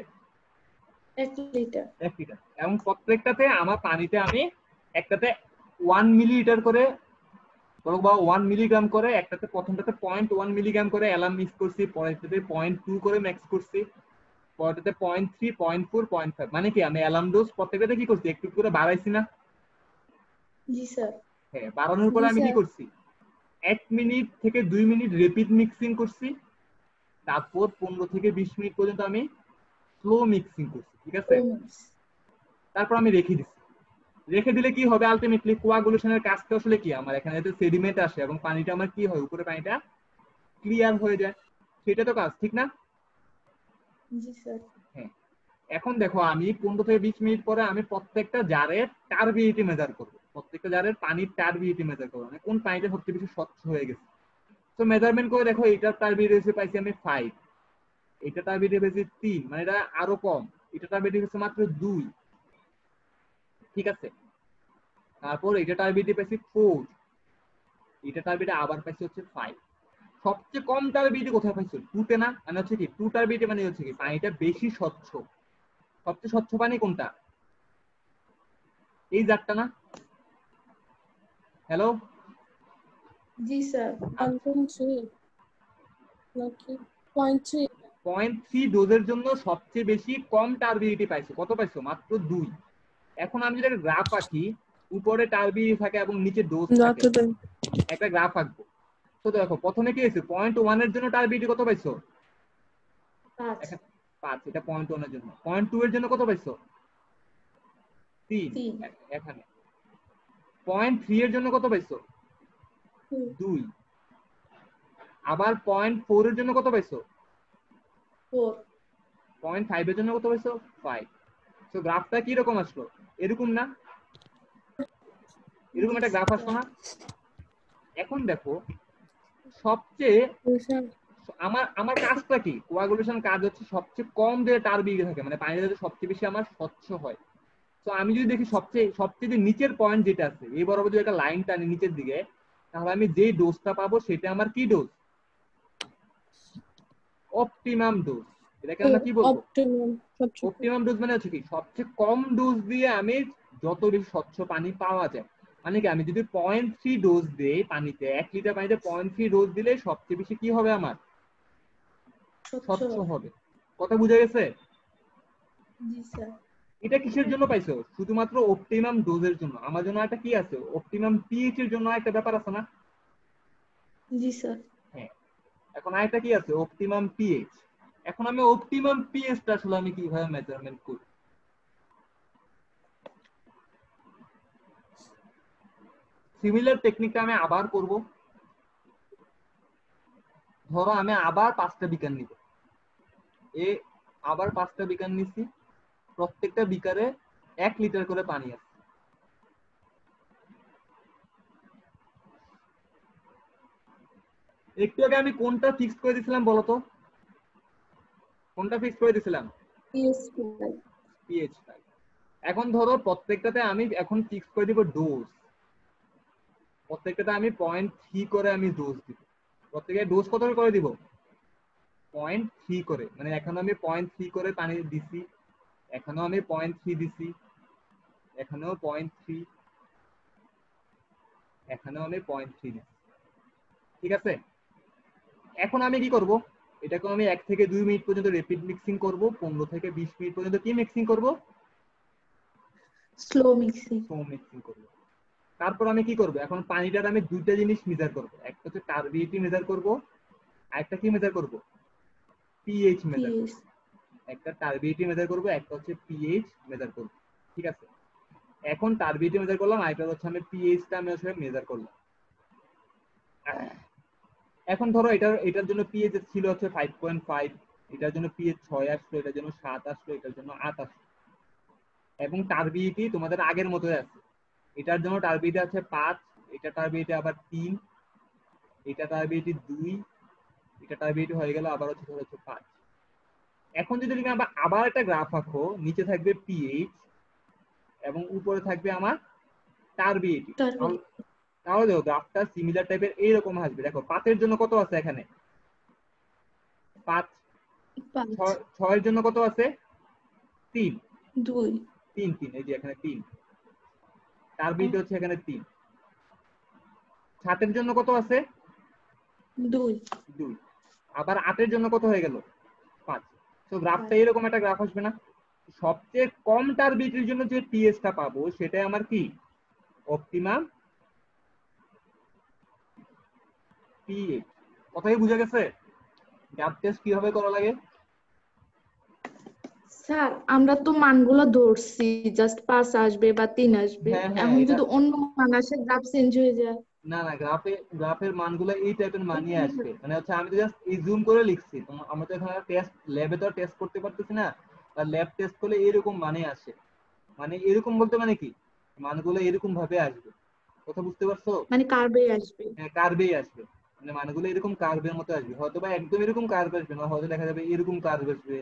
1 লিটার। 1 লিটার। এবং প্রত্যেকটাতে আমার পানিতে আমি একটাতে 1 মিলিলিটার করে বা 1 মিলিগ্রাম করে, একটাতে প্রথমটাতে 0.1 মিলিগ্রাম করে অ্যালার্ম মিক্স করছি, পরেরটাতে 0.2 করে মিক্স করছি, পরেরটাতে 0.3, 0.4, 0.5। মানে কি আমি অ্যালার্ম ডোজ প্রত্যেকটাতে কি করছি? একটু করে বাড়াইছি না? জি স্যার। হ্যাঁ, বাড়ানোর পরে জি আমি কি স্যার। করছি? 1 মিনিট থেকে 2 মিনিট রেপিড মিক্সিং করছি, তারপর 15 থেকে 20 মিনিট পর্যন্ত আমি স্লো মিক্সিং করছি। ঠিক আছে, তারপর আমি রেখে দিচ্ছি। রেখে দিলে কি হবে? আলটিমেটলি কোয়াগুলেশনের কাজটা আসলে কি আমার এখানে যাতে সেডিমেন্ট আসে এবং পানিটা আমার কি হয় উপরে পানিটা ক্লিয়ার হয়ে যায়, সেটা তো কাজ, ঠিক না? জি স্যার। হ্যাঁ, এখন দেখো আমি 15 থেকে 20 মিনিট পরে আমি প্রত্যেকটা জারের টার্বিডিটি মেজার করব, প্রত্যেকটা জারের পানির টার্বিডিটি মেজার করব, মানে কোন পানিটা সবচেয়ে বেশি স্বচ্ছ হয়ে গেছে। তো মেজারমেন্ট করে দেখো এটার টার্বিডিটি পাইছি আমি 5, এটা টার্বিডিটি পাইছি 3, মানে এটা আরো কম, এটা টার্বিডিটি হচ্ছে মাত্র 2। ঠিক আছে, তারপর এটা টার্বিডিটি পাইছি 4, এটা টার্বিডিটি আবার পাইছি হচ্ছে 5। সবচেয়ে কম টার্বিডিটি কোথায় পাইছো? 2 তে না? মানে হচ্ছে কি 2 টার্বিডিটি মানে হচ্ছে কি পানিটা বেশি স্বচ্ছ। সবচেয়ে স্বচ্ছ পানি কোনটা? এই জারটা না? হ্যালো, জি স্যার। 1.3 নাকি 0.3? 0.3 ডোজের জন্য সবচেয়ে বেশি কম টার্বিডিটি পাইছো। কত পাইছো? মাত্র 2। এখন আমি যদি গ্রাফ আঁকি, উপরে টার্বিডিটি থাকে এবং নিচে ডোজ থাকে, একটা গ্রাফ আঁকবো। তো দেখো প্রথমে কি হয়েছে? 0.1 এর জন্য টার্বিডিটি কত পাইছো? 5। 5, এটা 0.1 এর জন্য। 0.2 এর জন্য কত পাইছো? 3। 3। এখানে 0.3 এর জন্য কত পাইছো? 2। আবার 0.4 এর জন্য কত পাইছো? 4। 0.5 এর জন্য কত পাইছো? 5। তো গ্রাফটা কি রকম আসলো? এরকম না? এরকম একটা গ্রাফ আসলো না? এখন দেখো সবচেয়ে আমার আমার কাজটা কি? কোয়াগুলেশন কাজ হচ্ছে সবচেয়ে কম যে টার্বিডিটি থাকে, মানে পানিটা যাতে সবচেয়ে বেশি আমার স্বচ্ছ হয়। তো আমি যদি দেখি সবচেয়ে যে নিচের পয়েন্ট যেটা আছে, এই বরাবর যদি একটা লাইন টানি নিচের দিকে, তাহলে আমি যেই ডোজটা পাবো সেটা আমার কি ডোজ? Optimum dose. এটাকে আমরা কি বলবো? অপটিমাম ডোজ মানে হচ্ছে কি সবচেয়ে কম ডোজ দিয়ে আমি যত বেশি স্বচ্ছ পানি পাওয়া যায়। মানে কি আমি যদি 0.3 ডোজ দেই পানিতে, 1 লিটার পানিতে 0.3 ডোজ দিলে সবচেয়ে বেশি কি হবে? আমার স্বচ্ছ হবে। কথা বুঝে গেছে? জি স্যার। এটা কিসের জন্য পাইছো? শুধুমাত্র অপটিমাম ডোজের জন্য। আমার জন্য একটা কি আছে? অপটিমাম পিএইচ এর জন্য একটা ব্যাপার আছে না? জি স্যার। হ্যাঁ, এখন আরেকটা কি আছে, অপটিমাম পিএইচ। এখন আমি অপটিমাম পিএইচটা আসলে আমি কিভাবে মেজারমেন্ট করব? সিমিলার টেকনিকটা আমি আবার করব। ধরো আমি আবার 5টা বিকার নিব, আবার 5টা বিকার নিছি, প্রত্যেকটা বিকারে 1 লিটার করে পানি আছে। একটু আগে আমি কোনটা ফিক্স করে দিছিলাম বলতো? কোনটা ফিক্স করে দিছিলাম? পিএইচ। এখন ধরো প্রত্যেকটাতে আমি এখন ফিক্স করে দিব ডোজ। প্রত্যেকটাতে আমি 0.3 করে আমি ডোজ দিব। প্রত্যেকটা ডোজ কত করে দিব? 0.3 করে। মানে এখন আমি 0.3 করে পানি দিছি, এখানেও আমি 0.3 দিছি, এখানেও 0.3, এখানেও আমি 0.3 দিছি। ঠিক আছে, এখন আমি কি করব? এটাকে আমি 1 থেকে 2 মিনিট পর্যন্ত র্যাপিড মিক্সিং করব, 15 থেকে 20 মিনিট পর্যন্ত কি মিক্সিং করব? Slow mixing. স্লো মিক্সিং করব। তারপর আমি কি করব? এখন পানিটার আমি দুইটা জিনিস মেজার করব, একটা হচ্ছে টারবিডিটি মেজার করব, আর একটা কি মেজার করব? পিএইচ মেজার করব। একটা টারবিডিটি মেজার করব, একটা হচ্ছে পিএইচ মেজার করব। ঠিক আছে, এখন টারবিডিটি মেজার করলাম, আর একটা হচ্ছে আমি পিএইচটা আমি আসলে মেজার করলাম। এখন ধরো এটার জন্য পিএইচ ছিল হচ্ছে 5.5, এটার জন্য পিএইচ 6 আসলো, এটার জন্য 7 আসলো, এটার জন্য 8 আসলো। এবং টারবিডিটি তোমাদের আগের মতোই আছে। এটার জন্য টারবিডিটি আছে 5, এটা টারবিডিটি আবার 3, এটা টারবিডিটি 2, এটা টারবিডিটি হয়ে গেল আবার হচ্ছে 5। এখন যদি তুমি আবার একটা গ্রাফ আঁকো, নিচে থাকবে পিএইচ এবং উপরে থাকবে আমার টারবিডিটি, তাহলে দেখো গ্রাফটা সিমিলার টাইপের এইরকম আসবে। দেখো 5 এর জন্য কত আছে এখানে? 5। 6 এর জন্য কত আছে? 3। 3 এই যে এখানে 3, টারবিডিটি হচ্ছে এখানে 3। 7 এর জন্য কত আছে? 2। আবার 8 এর জন্য কত হয়ে গেল? 5। তো গ্রাফটা এরকম একটা গ্রাফ আসবে না? সবচেয়ে কম টারবিডিটির জন্য যে পিএইচটা পাবো সেটাই আমার কি? Optimum pH. কথাই বুঝা গেছে? গ্যাপ টেস্ট কিভাবে করা লাগে? স্যার আমরা তো মানগুলো ধরছি, জাস্ট 5 আসবে বা 3 আসবে, হ্যাঁ, এখন এটা যদি অন্য মান আসে গ্রাফ চেঞ্জ হয়ে যায়। না না, গ্রাফের মানগুলো এই টাইপের মানই আসবে। মানে হচ্ছে আমি তো জাস্ট ইজুম করে লিখছি, আমরা তো এখানে টেস্ট ল্যাবে তো টেস্ট করতে পারতেছি না, আর ল্যাব টেস্ট করলে এরকম মানে আসে। মানে এরকম বলতে মানে কি, মানগুলো এরকম ভাবে আসবে। কথা বুঝতে পারছো? মানে কার্ভে আসবে। হ্যাঁ, কার্ভেই আসবে। মানে মানগুলো এরকম কার্ভের মতো আসবে, হয়তো বা একদম এরকম কার্ভ আসবে না, হয়তো দেখা যাবে এরকম কার্ভ আসবে,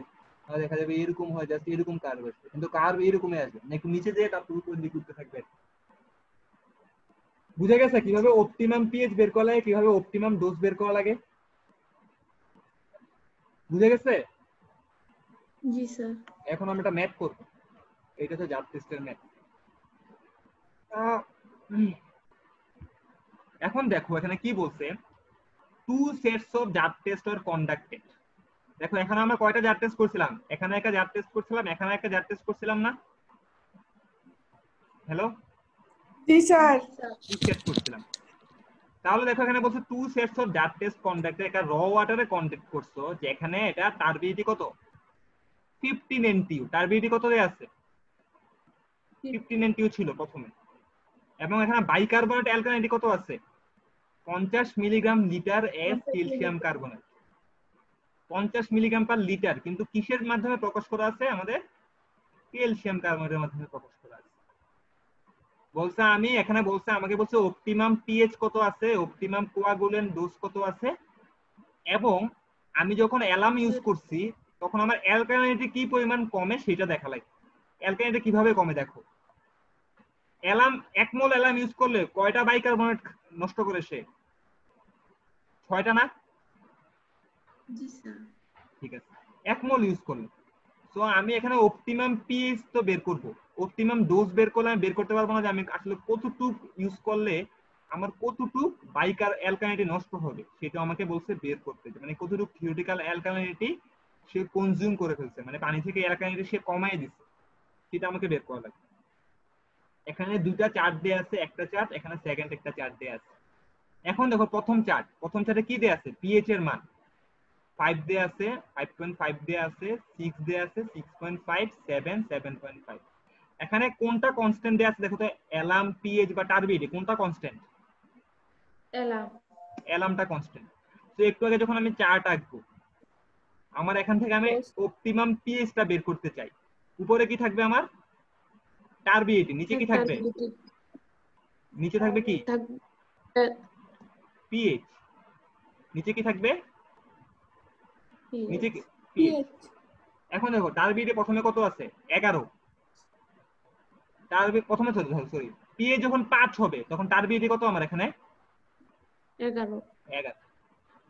আর দেখা যাবে এরকম হয়, জাস্ট এরকম কার্ভ আসবে, কিন্তু কার্ভ এরকমই আসবে। মানে একটু নিচে যেয়ে তারপর উপর দিকে উঠতে থাকবে। বুঝা গেছে কিভাবে অপটিমাম পিএইচ বের করা লাগে, কিভাবে অপটিমাম ডোজ বের করা লাগে? বুঝা গেছে? জি স্যার। এখন আমরা একটা ম্যাথ করব, এটা হচ্ছে জাব টেস্টের ম্যাথ। এখন দেখো এখানে কি বলছে, 2 সেটস অফ জাব টেস্ট আর কন্ডাক্টেড। দেখো এখানে আমরা কয়টা জাব টেস্ট করছিলাম? এখানে একটা জাব টেস্ট করছিলাম, এখানে একটা জাব টেস্ট করছিলাম না? হ্যালো, জি স্যার। 2 সেট করছিলাম। তাহলে দেখো এখানে বলছে 2 সেটস অফ জাব টেস্ট কন্ডাক্টেড, একটা র ওয়াটারে কন্ডাক্ট করছো, যেখানে এটা টারবিডিটি কত? 15 NTU। টারবিডিটি কত দেয়া আছে? 15 NTU ছিল প্রথমে। এবং এখানে বাইকার্বনেট অ্যালকালিনিটি কত আছে? 50 milligram litre as calcium carbonate. 50 milligram per litre, কিন্তু কিসের মাধ্যমে প্রকাশ করা আছে? আমাদের ক্যালসিয়াম কার্বনেটের মাধ্যমে প্রকাশ করা আছে। বলছে আমি এখানে বলছে, আমাকে বলছে অপটিমাম পিএইচ কত আছে, অপটিমাম কোয়াগুলেন্ট ডোজ কত আছে, এবং আমি যখন অ্যালাম ইউজ করছি তখন আমার অ্যালকালিনিটি কি পরিমাণ কমে সেটা দেখা লাগে। অ্যালকালিনিটি কিভাবে কমে দেখো, অ্যালাম 1 মোল অ্যালাম ইউজ করলে কয়টা বাইকার্বনেট নষ্ট করে সে? 6টা না? জি স্যার। ঠিক আছে, 1 মোল ইউজ করলে। সো আমি এখানে অপটিমাম পিএইচ তো বের করব, অপটিমাম ডোজ বের করলে আমি বের করতে পারবো না যে আমি আসলে কতটুক ইউজ করলে আমার কতটুক বাইকার অ্যালকালিনিটি নষ্ট হবে, সেটা আমাকে বলছে বের করতে। মানে কতটুক থিওরিটিক্যাল অ্যালকালিনিটি সে কনজিউম করে ফেলছে, মানে পানি থেকে অ্যালকালিনিটি সে কমায় দিচ্ছে, সেটা আমাকে বের করা লাগবে। এখানে দুইটা চার্ট দেয়া আছে, একটা চার্ট এখানে সেকেন্ড একটা চার্ট দেয়া আছে। এখন দেখো প্রথম চার্টে কি দেয়া আছে? পিএইচ এর মান। 5 দেয়া আছে, 5.5 দেয়া আছে, 6 দেয়া আছে, 6.5, 7, 7.5। এখানে কোনটা কনস্ট্যান্ট দেয়া আছে দেখো তো, অ্যালার্ম, পিএইচ বা টার্বিডিটি কোনটা কনস্ট্যান্ট? অ্যালার্ম। অ্যালার্মটা কনস্ট্যান্ট। তো একটু আগে যখন আমি চার্ট আঁকবো, আমার এখান থেকে আমি অপটিমাম পিএইচটা বের করতে চাই। উপরে কি থাকবে আমার? টার্বিডিটি। নিচে কি থাকবে? নিচে থাকবে কি? পিএইচ। নিচে কি থাকবে? নিচে কি? পিএইচ। এখন দেখো টার্বিডিটি প্রথমে কত আছে? 11। টার্বিডিটি প্রথমে সরি পিএইচ যখন 5 হবে তখন টার্বিডিটি কত আমার এখানে? 11। 11।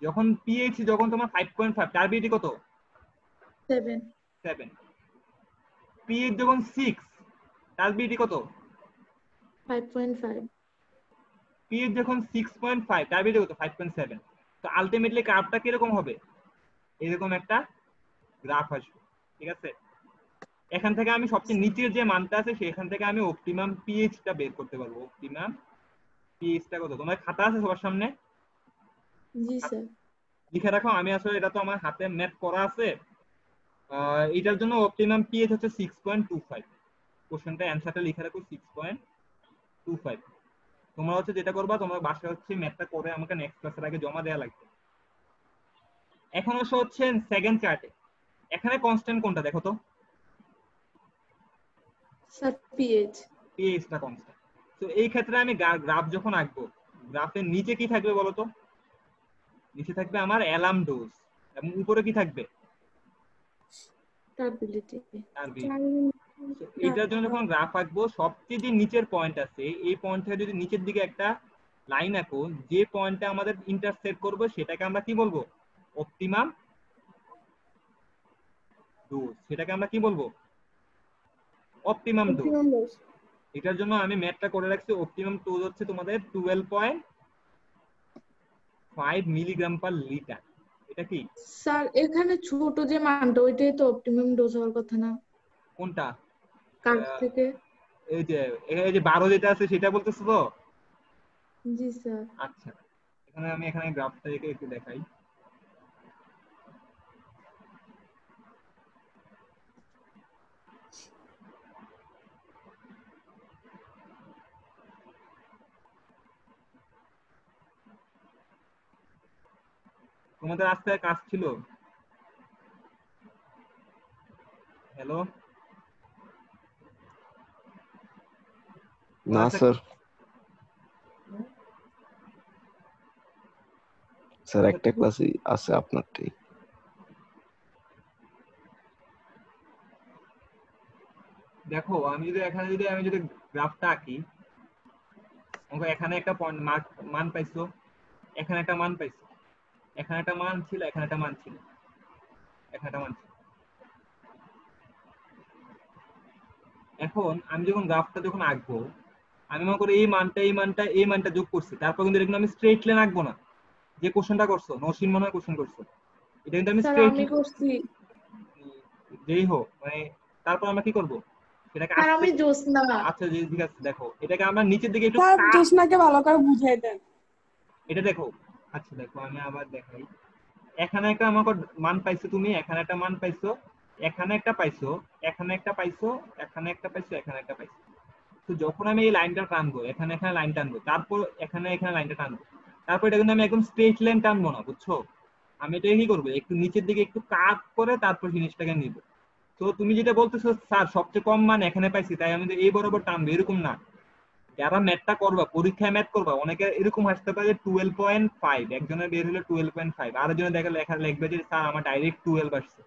যখন পিএইচ যখন তোমার 5.5, টার্বিডিটি কত? 7। 7। পিএইচ যখন 6, টার্বিডিটি কত? 5.5। পিএইচ যখন 6.5, টার্বিডিটি কত? 5.7। তো আলটিমেটলি কার্ভটা কিরকম হবে? এরকম একটা গ্রাফ আসবে, ঠিক আছে? এখান থেকে আমি সবচেয়ে নিচের যে মানটা আছে সেখান থেকে আমি অপটিমাম পিএইচটা বের করতে পারবো। অপটিমাম পিএইচটা কত? তোমার খাতা আছে সবার সামনে? জি স্যার। লিখে রাখো। আমি আসলে এটা তো আমার হাতে ম্যাথ করা আছে। এটার জন্য অপটিমাম পিএইচ হচ্ছে 6.25। কোশ্চেনটা অ্যানসারটা লিখে রাখো 6.25। তোমরা হচ্ছে যেটা করবা, তোমরা বাসায় হচ্ছে ম্যাথটা করে আমাকে নেক্সট ক্লাসের আগে জমা দেওয়া লাগবে। এখন হচ্ছে সেকেন্ড চার্টে এখানে কনস্ট্যান্ট কোনটা দেখো তো? Sir pH. পিএইচটা কনস্ট্যান্ট। তো এই ক্ষেত্রে আমি গ্রাফ যখন আঁকবো, গ্রাফের নিচে কি থাকবে বলো তো? নিচে থাকবে আমার অ্যালার্ম ডোজ এবং উপরে কি থাকবে? টার্বিডিটি। এটার জন্য যখন গ্রাফ আঁকবো, সবচেয়ে যে নিচের পয়েন্ট আছে এই পয়েন্ট থেকে যদি নিচের দিকে একটা লাইন আঁকো, যে পয়েন্টে আমাদের ইন্টারসেক্ট করবে সেটাকে আমরা কি বলবো? Optimum dose. সেটাকে আমরা কি বলবো? Optimum dose. এটার জন্য আমি ম্যাথটা করে রাখছি। অপটিমাম ডোজ হচ্ছে তোমাদের 12.5 মিলিগ্রাম পার লিটার। এটা কি স্যার এখানে ছোট যে মানটা ওইটাই তো অপটিমাম ডোজ হওয়ার কথা না? কোনটা? কার্ভ থেকে। এই যে 12 যেটা আছে সেটা বলতেছো তো? জি স্যার। আচ্ছা, আমি এখানে গ্রাফটা একটু দেখাই। তোমাদের আজকে কাজ ছিল? হ্যালো না স্যার, স্যার একটা ক্লাসই আছে আপনারটাই। দেখো আমি যদি গ্রাফটা আঁকি, এখানে একটা পয়েন্ট মান পাইছো, এখানে একটা মান পাইছো, এখানে একটা মান ছিল, এখানে একটা মান ছিল, এখানে একটা মান ছিল। এখন আমি যখন গ্রাফটা আঁকবো, আমি মনে করি এই মানটা যোগ করছি, তারপর কিন্তু এরকম আমি স্ট্রেট লাইন আঁকবো না। যে কোশ্চেনটা করছো, নসীন মনে হয় কোশ্চেন করছো, এটা কিন্তু আমি স্যার স্ট্রেট আমি করছি। যেই হোক তারপর আমরা কি করব? এটাকে স্যার আমি জোসনা। আচ্ছা ঠিক আছে, দেখো এটাকে আমরা নিচের দিকে একটু স্যার জোসনাকে ভালো করে বুঝাই দেন। এটা দেখো। আচ্ছা দেখো আমি আবার দেখাই। এখানে একটা আমাকে মান পাইছো তুমি, এখানে একটা মান পাইছো, এখানে একটা পাইছো, এখানে একটা পাইছো, এখানে একটা পাইছো, এখানে একটা পাইছো। তো যখন আমি এই লাইনটা টানবো, এখানে লাইন টানবো, তারপর এখানে লাইনটা টানবো, তারপর এটা কিন্তু আমি একদম স্ট্রেট লাইন টানবো না, বুঝছো? আমি এটা কি করবো, একটু নিচের দিকে একটু কাট করে তারপর জিনিসটাকে নিব। তো তুমি যেটা বলতেছো স্যার সবচেয়ে কম মান এখানে পাইছি তাই আমি এই বরাবর টানবো, এরকম না। যারা ম্যাথটা করবা, পরীক্ষায় ম্যাথ করবা, অনেকে এরকম আসতে পারে 12.5, একজনের বের হলে 12.5, আরেকজনের লেখা লিখবে যে স্যার আমার ডাইরেক্ট 12 আসছে,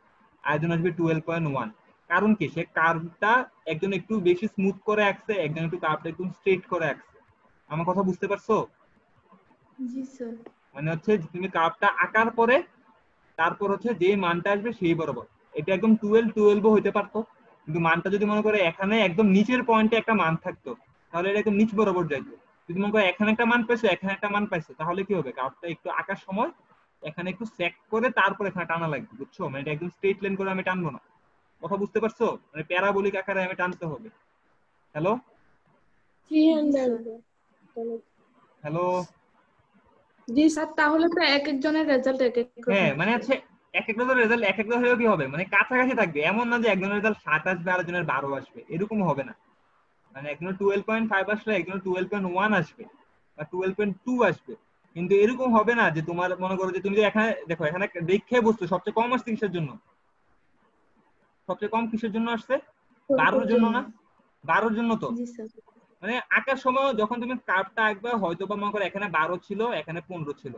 আরেকজন আসবে 12.1। কারণ কি, সে কার্ভটা একজন একটু বেশি স্মুথ করে আঁকছে, একজন একটু কার্ভটা একটু স্ট্রেট করে আঁকছে। আমার কথা বুঝতে পারছো? জি স্যার। মানে হচ্ছে তুমি কার্ভটা আঁকার পরে তারপর হচ্ছে যে মানটা আসবে সেই বরাবর। এটা একদম 12 হইতে পারতো, কিন্তু মানটা যদি মনে করে এখানে একদম নিচের পয়েন্টে একটা মান থাকতো, তাহলে এটা একদম নিচ বরাবর যাইতো। যদি মনে করো এখানে একটা মান পাইছো, এখানে একটা মান পাইছো, তাহলে কি হবে, কার্ভটা একটু আঁকার সময় এখানে একটু সেক করে তারপর এখানে টানা লাগবে, বুঝছো? মানে এটা একদম স্ট্রেট লাইন করে আমি টানবো না। কথা বুঝতে পারছো? মানে প্যারাবোলিক আকারে আমি টানতে হবে। হ্যালো 300। হ্যালো জি স্যার, তাহলে তো এক একজনের রেজাল্ট এক এক রকম হ্যাঁ, মানে আসবে। হচ্ছে এক একটা রেজাল্ট এক একটা হলেও কি হবে, মানে কাছাকাছি থাকবে, এমন না যে একজনের রেজাল্ট 7 আসবে আর একজনের 12 আসবে, এরকম হবে না। মানে একজনের 12.5 আসলে একজনের 12.1 আসবে বা 12.2 আসবে, কিন্তু এরকম হবে না যে তোমার মনে করো যে তুমি যে এখানে দেখো, এখানে দেখে বুঝছো সবচেয়ে কম আসছে কিসের জন্য, সবচেয়ে কম কিসের জন্য আসছে, 12 জন্য না, 12 জন্য তো। জি স্যার। মানে আঁকার সময় যখন তুমি কার্ভটা আঁকবে হয়তো বা মনে করো এখানে 12 ছিল এখানে 15 ছিল,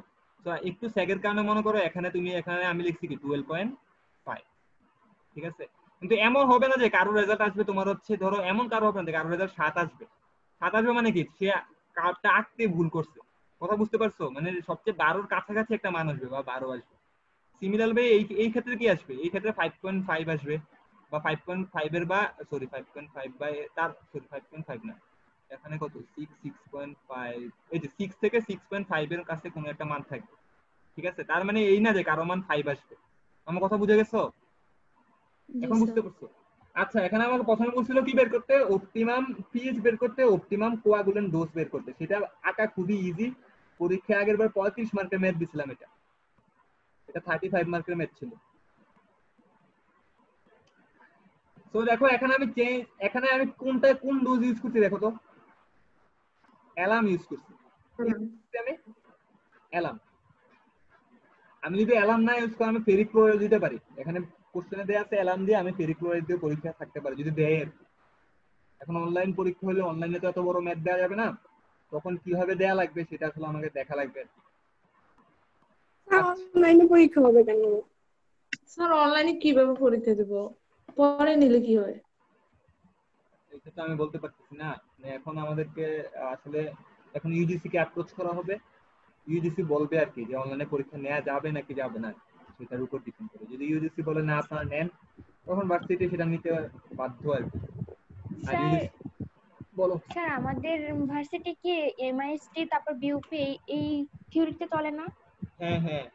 তো একটু স্যাগের কারণে মনে করো এখানে তুমি এখানে আমি লিখছি কি 12.5, ঠিক আছে। কিন্তু এমন হবে না যে কারোর রেজাল্ট আসবে তোমার হচ্ছে ধরো, এমন কারো হবে না যে কারোর রেজাল্ট 7 আসবে। 7 আসবে মানে কি, সে কার্ভটা আঁকতে ভুল করছে, কথা বুঝতে পারছো, মানে সবচেয়ে 12-র কাছাকাছি একটা মান আসবে বা 12 আসবে। সিমিলারলি এই ক্ষেত্রে কি আসবে, এই ক্ষেত্রে 5.5 আসবে বা 5.5 এর বা সরি 5.5 বা তার সরি 5.5 না, এখানে কত 6.5, এই যে 6 থেকে 6.5 এর কাছে কোনো একটা মান থাকবে, ঠিক আছে। তার মানে এই না যে কারো মান 5 আসবে। আমার কথা বুঝে গেছো, জি এখন বুঝতে স্যার। পারছো? আচ্ছা, এখানে আমাকে প্রথমে বলছিল কি বের করতে, অপটিমাম পিএইচ বের করতে, অপটিমাম কোয়াগুলেন্ট ডোজ বের করতে। সেটা আঁকা খুবই ইজি, পরীক্ষা আগের বার 35 মার্কের ম্যাথ দিছিলাম, এটা এটা 35 মার্কের ম্যাথ ছিল। তো দেখো এখানে এখানে আমি কোন ডোজ ইউজ করছি দেখো তো, অ্যালার্ম ইউজ করছি। আমি অ্যালার্ম, আমি যদি অ্যালার্ম না ইউজ করি আমি ফেরিক ক্লোরাইড দিতে পারি, এখানে কোশ্চেনে দেয়া আছে অ্যালার্ম দিয়ে আমি ফেরিক ক্লোরাইড দিয়ে পরীক্ষা থাকতে পারি যদি দেয় আর কি। এখন অনলাইন পরীক্ষা হলে অনলাইনে তো এত বড় ম্যাথ দেওয়া যাবে না, তখন কিভাবে দেয়া লাগবে সেটা আসলে আমাকে দেখা লাগবে আর কি। আচ্ছা, অনলাইনে পরীক্ষা হবে কেন? স্যার অনলাইনে কিভাবে পরীক্ষা দেব, পরে নিলে কি হয়? এটা তো আমি বলতে পারতেছি না, মানে এখন আমাদেরকে আসলে এখন ইউজিসি কে অ্যাপ্রোচ করা হবে, ইউজিসি বলবে আর কি যে অনলাইনে পরীক্ষা নেওয়া যাবে নাকি যাবে না, সেটার উপর ডিপেন্ড করে। যদি ইউজিসি বলে না আপনারা নেন, তখন ভার্সিটি সেটা নিতে বাধ্য আর কি। আর স্যার ইউজিসি বলো। স্যার আমাদের ভার্সিটি কি এমআইএসটি তারপর বিউপি এই থিওরিতে চলে না? হ্যাঁ হ্যাঁ,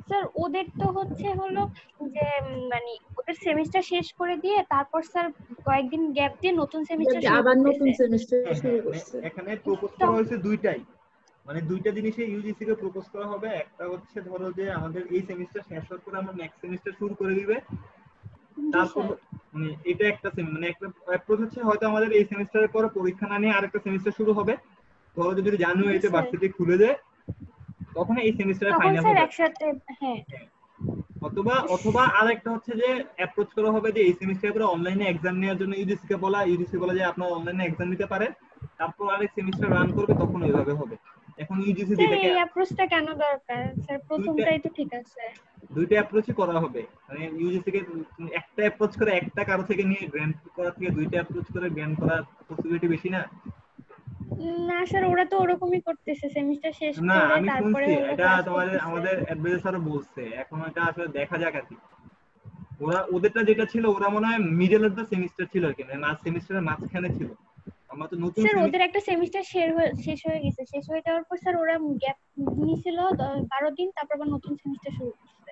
স্যার ওদের তো হলো যে মানে ওদের সেমিস্টার শেষ করে দিয়ে তারপর স্যার কয়েকদিন গ্যাপ দিয়ে নতুন সেমিস্টার শুরু আবার নতুন করতেছে। সেমিস্টার হ্যাঁ শুরু হ্যাঁ, মানে করছে। এখানে প্রপোজ তো করা হয়েছে দুইটাই, মানে দুইটা জিনিসে ইউজিসি কে প্রপোজ করা হবে। একটা হচ্ছে ধরো যে আমাদের এই সেমিস্টার শেষ হওয়ার পরে আমরা নেক্সট সেমিস্টার শুরু করে দিবে, জি তারপর স্যার। মানে এটা একটা মানে একটা অ্যাপ্রোচ হচ্ছে হয়তো আমাদের এই সেমিস্টারের পরে পরীক্ষা না নিয়ে আরেকটা সেমিস্টার শুরু হবে, ধরো যদি জি জানুয়ারিতে স্যার। ভার্সিটি খুলে দেয় তখন এই সেমিস্টারের তখন ফাইনাল স্যার হবে। একসাথে, হ্যাঁ। অথবা অথবা আরেকটা হচ্ছে যে অ্যাপ্রোচ করা হবে যে এই সেমিস্টারের পরে অনলাইনে এক্সাম নেওয়ার জন্য ইউজিসি কে বলা, ইউজিসি বলা যে আপনারা অনলাইনে এক্সাম নিতে পারেন, তারপর আরেক সেমিস্টার রান করবে, তখন ওইভাবে হবে। এখন ইউজিসি স্যার যেটাকে এই অ্যাপ্রোচটা কেন দরকার স্যার? দুইটা প্রথমটাই তো ঠিক আছে। দুইটা অ্যাপ্রোচই করা হবে, মানে ইউজিসি কে একটা অ্যাপ্রোচ করে একটা কারো থেকে নিয়ে গ্র্যান্ট করা থেকে দুইটা অ্যাপ্রোচ করে গ্র্যান্ট করার পসিবিলিটি বেশি না। না স্যার ওরা তো ওরকমই করতেছে, সেমিস্টার শেষ না করে আমি তারপরে শুনছি এটা ক্লাস তোমাদের করতেছে। আমাদের অ্যাডভাইজারও বলছে, এখন এটা আসলে দেখা যাক আর কি। ওরা ওদেরটা যেটা ছিল ওরা মনে হয় মিডল অফ দ্য সেমিস্টার ছিল আর কি, মানে সেমিস্টারের মাঝখানে ছিল। আমরা তো নতুন স্যার ওদের সেমিস্টার, একটা সেমিস্টার শেষ হয়ে গেছে, শেষ হয়ে যাওয়ার পর স্যার ওরা গ্যাপ নিয়েছিল 12 দিন, তারপর আবার নতুন সেমিস্টার শুরু করছে।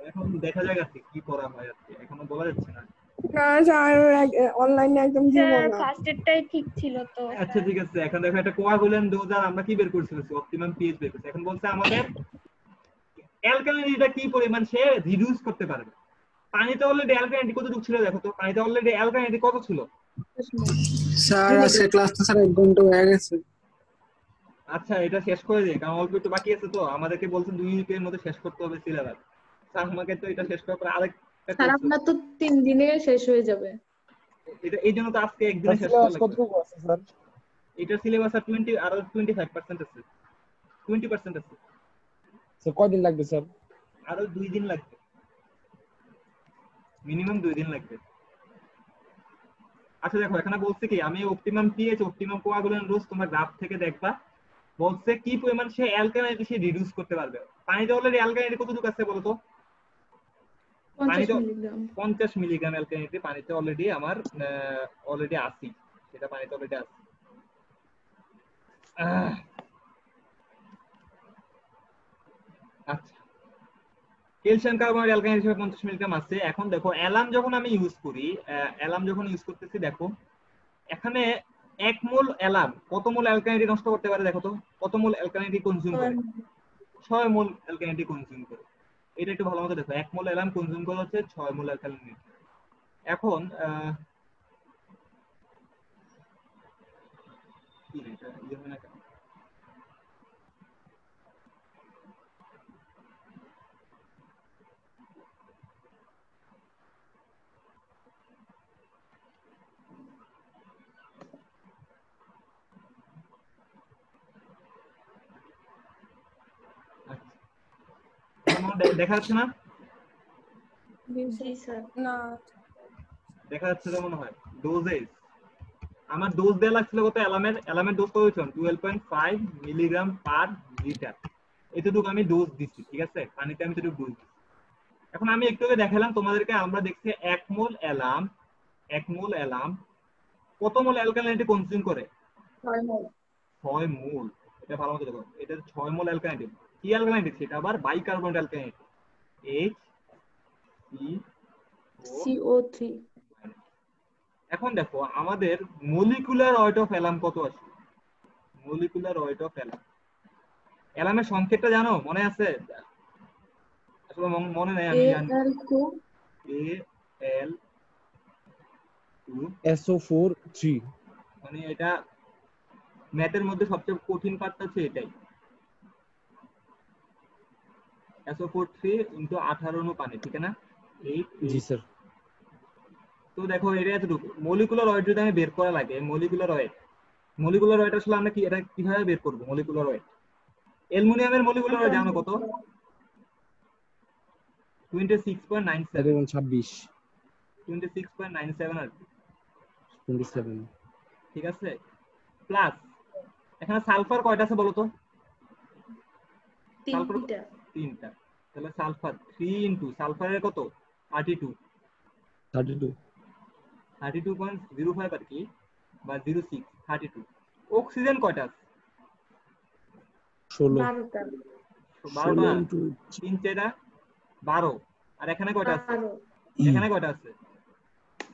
এখন দেখা যাক আর কি কি করা হয় আর কি, এখনো বলা যাচ্ছে না। না স্যার, অনলাইনে একদম দিব স্যার না। ফার্স্ট এরটাই ঠিক ছিল তো আচ্ছা স্যার। ঠিক আছে, এখন দেখো একটা কোয়াগুলেন্ট ডোজ আর আমরা কি বের করছি, অপটিমাম পিএইচ বের করছি। এখন বলছে আমাদের অ্যালকালিনিটা কি পরিমাণ সে রিডিউস করতে পারবে। পানিতে অলরেডি অ্যালকালিনিটি কত ছিল দেখো তো, পানিতে অলরেডি অ্যালকালিনিটি কত ছিল? স্যার আজকে ক্লাস তো স্যার 1 ঘন্টা হয়ে গেছে। আচ্ছা এটা শেষ করে দিই, কারণ অল্প একটু বাকি আছে, তো আমাদেরকে বলছে 2 মিনিটের মধ্যে শেষ করতে হবে সিলেবাস। স্যার আমাকে তো এটা শেষ করার পর আরেকটা স্যার কোর্স, আপনার তো 3 দিনে শেষ হয়ে যাবে। এটা এই জন্য তো আজকে একদিনে স্যার শেষ করা সিলেবাস লাগবে। কতটুকু আছে স্যার? এটা সিলেবাস আর 25% আছে, 20% আছে, স্যার কয়দিন লাগবে স্যার? আরো 2 দিন লাগবে, মিনিমাম 2 দিন লাগবে। আচ্ছা দেখো এখানে বলছে কি, আমি optimum pH optimum coagulant dose তোমার গ্রাফ থেকে দেখবা, বলছে কি পরিমাণ সে অ্যালকালাইনিটি সে রিডিউস করতে পারবে। পানিতে অলরেডি অ্যালকালাইনিটি কতটুকু আছে বলো তো? 50 পানিতে মিলিগ্রাম। 50 মিলিগ্রাম অ্যালকালাইনিটি পানিতে অলরেডি আমার অলরেডি আছে, সেটা পানিতে অলরেডি আছে। আচ্ছা, ক্যালসিয়াম কার্বনেট অ্যালকালাইন হিসেবে 50 মিলিগ্রাম আছে। এখন দেখো অ্যালার্ম যখন আমি ইউজ করি, অ্যালার্ম যখন ইউজ করতেছি দেখো এখানে 1 মোল অ্যালার্ম কত মোল অ্যালকালাইনিটি নষ্ট করতে পারে দেখো তো, কত মোল অ্যালকালাইনিটি কনজিউম করে? 6 মোল অ্যালকালাইনিটি কনজিউম করে। এটা একটু ভালো মতো দেখো, 1 মোল অ্যালাম কনজিউম করা হচ্ছে 6 মোল অ্যালকালাইন। এখন কি এটা ইয়ে হয় না কেন? এখন দেখা যাচ্ছে না? জি স্যার। না দেখা যাচ্ছে তো মনে হয়। ডোজেজ আমার ডোজ দেওয়া লাগছিল কত, অ্যালামের ডোজ কত হয়েছে 12.5 মিলিগ্রাম পার লিটার। এতটুকু আমি ডোজ দিচ্ছি, ঠিক আছে, পানিতে আমি এতটুকু ডোজ দিচ্ছি। এখন আমি একটু আগে দেখালাম তোমাদেরকে, আমরা দেখছি 1 মোল অ্যালাম কত মোল অ্যালকালাইনটি কনজিউম করে? 6 মোল। এটা ভালো মতো দেখো, এটা 6 মোল অ্যালকালাইন। কি অ্যালকালাইন? সেটা আবার বাইকার্বনেট অ্যালকালাইন, CO3। এখন দেখো আমাদের মলিকুলার ওয়েট অফ অ্যালাম কত আছে? মলিকুলার ওয়েট অফ অ্যালাম, অ্যালামের সংকেতটা জানো, মনে আছে? আসলে মনে নেই, আমি জানি Al2। Al2। SO4 3। মানে এটা ম্যাথের মধ্যে সবচেয়ে কঠিন পার্টটা হচ্ছে এটাই। SO4 3 ইনটু 18 অণু পানি, ঠিক না? 8। জি স্যার। তো দেখো এটা এতটুকু মলিকুলার ওয়েট যদি আমি বের করা লাগে, মলিকুলার ওয়েট আসলে আমরা কি এটা কিভাবে বের করব? মলিকুলার ওয়েট, অ্যালুমিনিয়ামের মলিকুলার ওয়েট জানো কত? 26.97। 26। 26.97 আর কি, 27। ঠিক আছে। প্লাস এখানে সালফার কয়টা আছে বলো তো? সালফার 3টা। তাহলে সালফার 3 ইনটু সালফারের কত 32। 32.05 আর কি, বা 06 32। অক্সিজেন কয়টা আছে? 16। 12টা। 12টা। 16 3 4 12। আর এখানে কয়টা আছে? 12। এখানে কয়টা আছে?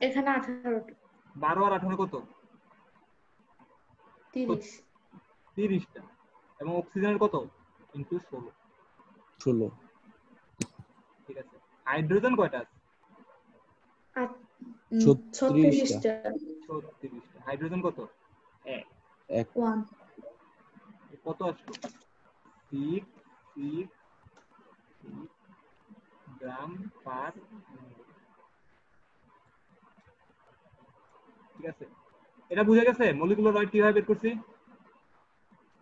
এখানে 18টা। 12 আর 18 কত? 30। 30টা। এবং অক্সিজেনের কত ইনটু 16। ঠিক আছে। হাইড্রোজেন কয়টা আছে? 36টা। 36টা। হাইড্রোজেন কত? 1। 1। কত আসলো? 6 গ্রাম পার মিলি। ঠিক আছে, এটা বুঝে গেছে মলিকুলার ওয়েট কিভাবে বের করছি?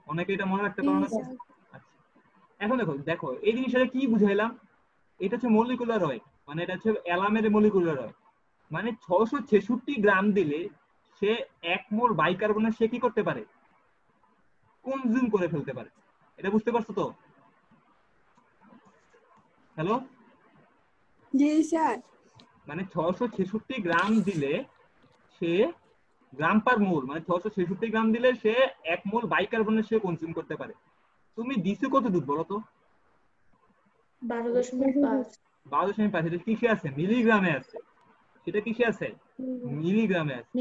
অনেকে এটা মনে রাখতে পারো না। আচ্ছা, এখন দেখো এই জিনিসটা কি বুঝাইলাম, এটা হচ্ছে মলিকুলার ওয়েট, মানে এটা হচ্ছে অ্যালামের মলিকুলার ওয়েট। মানে 666 গ্রাম দিলে সে 1 মোল বাইকার্বনেট সে কি করতে পারে? কনজিউম করে ফেলতে পারে। এটা বুঝতে পারছো তো? হ্যালো, জি স্যার। মানে 666 গ্রাম দিলে সে গ্রাম পার মোল, মানে 666 গ্রাম দিলে সে 1 মোল বাইকার্বনেট সে কনজিউম করতে পারে। তুমি দিছো কত দুধ বলো তো? 12.5। 12.5। এটা কিসে আছে? মিলিগ্রামে আছে। সেটা কিসে আছে? মিলিগ্রামে আছে।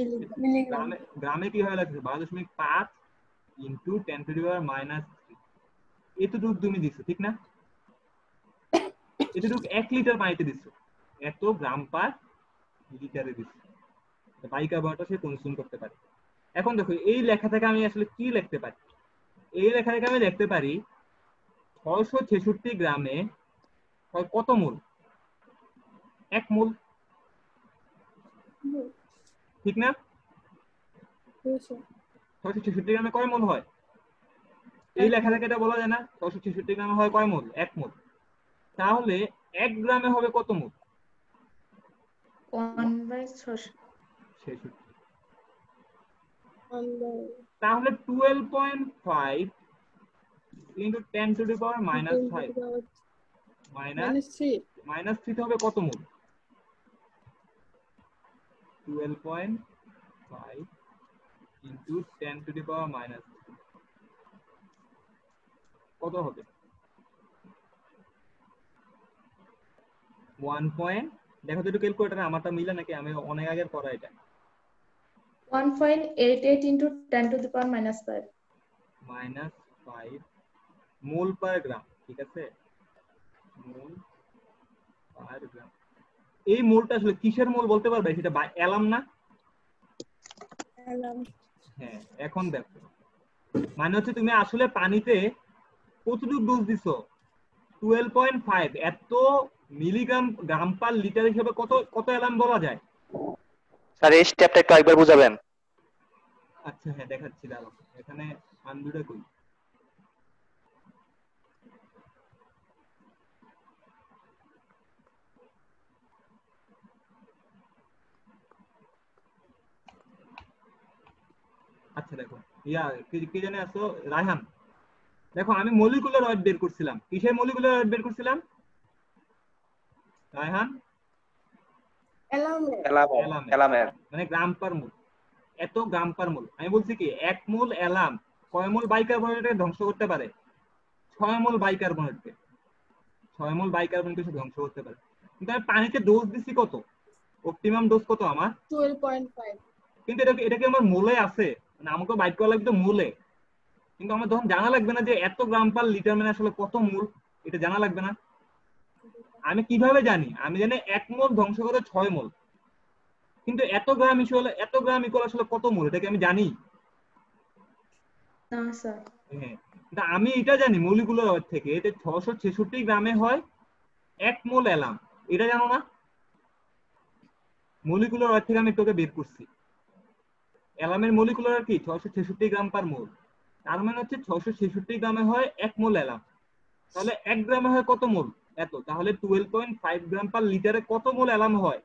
মিলিগ্রাম। গ্রামে কি হয় লাগছে? 12.5 ইনটু 10 টু দি পাওয়ার -3। এতটুকু তুমি দিছো, ঠিক না? এতটুকু 1 লিটার পানিতে দিছো, এত গ্রাম পার লিটারে দিছো। বাইকার্বনেট সে কনজিউম করতে পারে। এখন দেখো এই লেখা থেকে আমি আসলে কি লিখতে পারি? এই লেখা থেকে আমি লিখতে পারি 666 গ্রামে হয় কত মোল? 1 মোল, ঠিক না? 666 গ্রামে কয় মোল হয়? এই লেখা থেকে এটা বলা যায় না 666 গ্রামে হয় কয় মোল? 1 মোল। তাহলে 1 গ্রামে হবে কত মোল? 1/66। তাহলে 12.5 ইনটু 10 টু দি পাওয়ার -5 -3 হবে কত মোল? 12.5 ইনটু 10 টু দি পাওয়ার -3 কত হবে? 1. দেখো তো একটু ক্যালকুলেটরে, আমারটা মিলে নাকি, আমি অনেক আগের পড়া এটা। 1.88 into 10 to the power -5 -5 মোল পার গ্রাম, ঠিক আছে? মোল 5 গ্রাম। এই মোলটা আসলে কিসের মোল বলতে পারবে? সেটা অ্যালাম না? হ্যাঁ, এখন দেখো মানে হচ্ছে তুমি আসলে পানিতে কতটুকু ডোজ দিছো? 12.5। এত মিলিগ্রাম গ্রাম পার লিটার হিসেবে কত কত অ্যালাম বলা যায়? স্যার এই স্টেপটা একটু আরেকবার বুঝাবেন? আচ্ছা হ্যাঁ দেখাচ্ছি, দাঁড়াও এখানে আনডুটা কই। আচ্ছা দেখো কি জানে আছো রায়হান, দেখো আমি মলিকুলার ওয়েট বের করছিলাম। কিসের মলিকুলার ওয়েট বের করছিলাম রায়হান? এলামের। মানে গ্রাম পার মোল, এত গ্রাম পার মোল। আমি বলছি কি 1 মোল অ্যালাম কয় মোল বাইকার্বনেটকে ধ্বংস করতে পারে? 6 মোল বাইকার্বনেটকে, 6 মোল বাইকার্বনেটকে সে ধ্বংস করতে পারে। কিন্তু আমি পানিতে ডোজ দিছি কত? অপটিমাম ডোজ কত আমার? 12.5। কিন্তু এটা কি আমার মোলে আছে? মানে আমাকে বাইট করা লাগবে মোলে, কিন্তু আমার তখন জানা লাগবে না যে এত গ্রাম পার লিটার মানে আসলে কত মোল, এটা জানা লাগবে না? আমি কিভাবে জানি? আমি জানি 1 মোল ধ্বংস করে 6 মোল, কিন্তু এত গ্রাম ইকুয়াল আসলে কত মোল এটা কি আমি জানি? না স্যার। হ্যাঁ, কিন্তু আমি এটা জানি মলিকুলার ওয়েট থেকে, এতে 666 গ্রামে হয় 1 মোল অ্যালাম। এটা জানো না? মলিকুলার ওয়েট থেকে আমি তোকে বের করছি। অ্যালামের মলিকুলার কি 666 গ্রাম পার মোল, তার মানে হচ্ছে 666 গ্রামে হয় 1 মোল অ্যালাম। তাহলে 1 গ্রামে হয় কত মোল? এত। তাহলে 12.5 গ্রাম পার লিটারে কত মোল অ্যালাম হয়?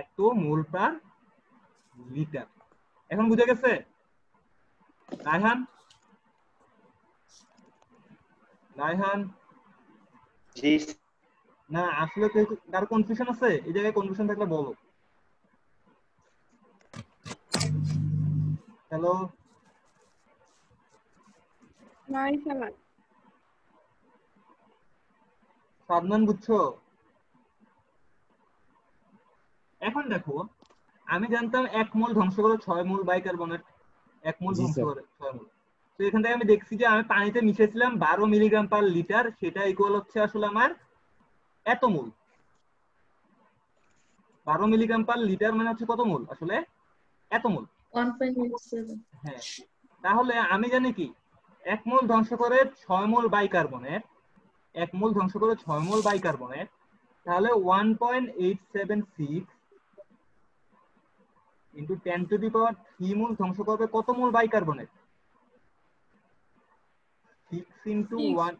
এত মোল পার লিটার। এখন বুঝে গেছে রায়হান? রায়হান জি না আসলে কার কনফিউশন আছে? এই জায়গায় কনফিউশন থাকলে বলো। হ্যালো নাই স্যার। সাদমান, বুঝছো? এখন দেখো আমি জানতাম 1 মোল ধ্বংস করে 6 মোল বাইকার্বনেট, 1 মোল জি ধ্বংস স্যার। করে 6 মোল। তো এখান থেকে আমি দেখছি যে আমি পানিতে মিশিয়েছিলাম 12 মিলিগ্রাম পার লিটার, সেটা ইকুয়াল হচ্ছে আসলে আমার এত মোল। 12 মিলিগ্রাম পার লিটার মানে হচ্ছে কত মোল আসলে? এত মোল। 1.87। হ্যাঁ, তাহলে আমি জানি কি 1 মোল ধ্বংস করে 6 মোল বাইকার্বনেট, 1 মোল ধ্বংস করে 6 মোল বাইকার্বনেট, তাহলে 1.876 ইন্টু 10 টু দি পাওয়ার 3 মোল ধ্বংস করবে কত mole bicarbonate? 6 into 1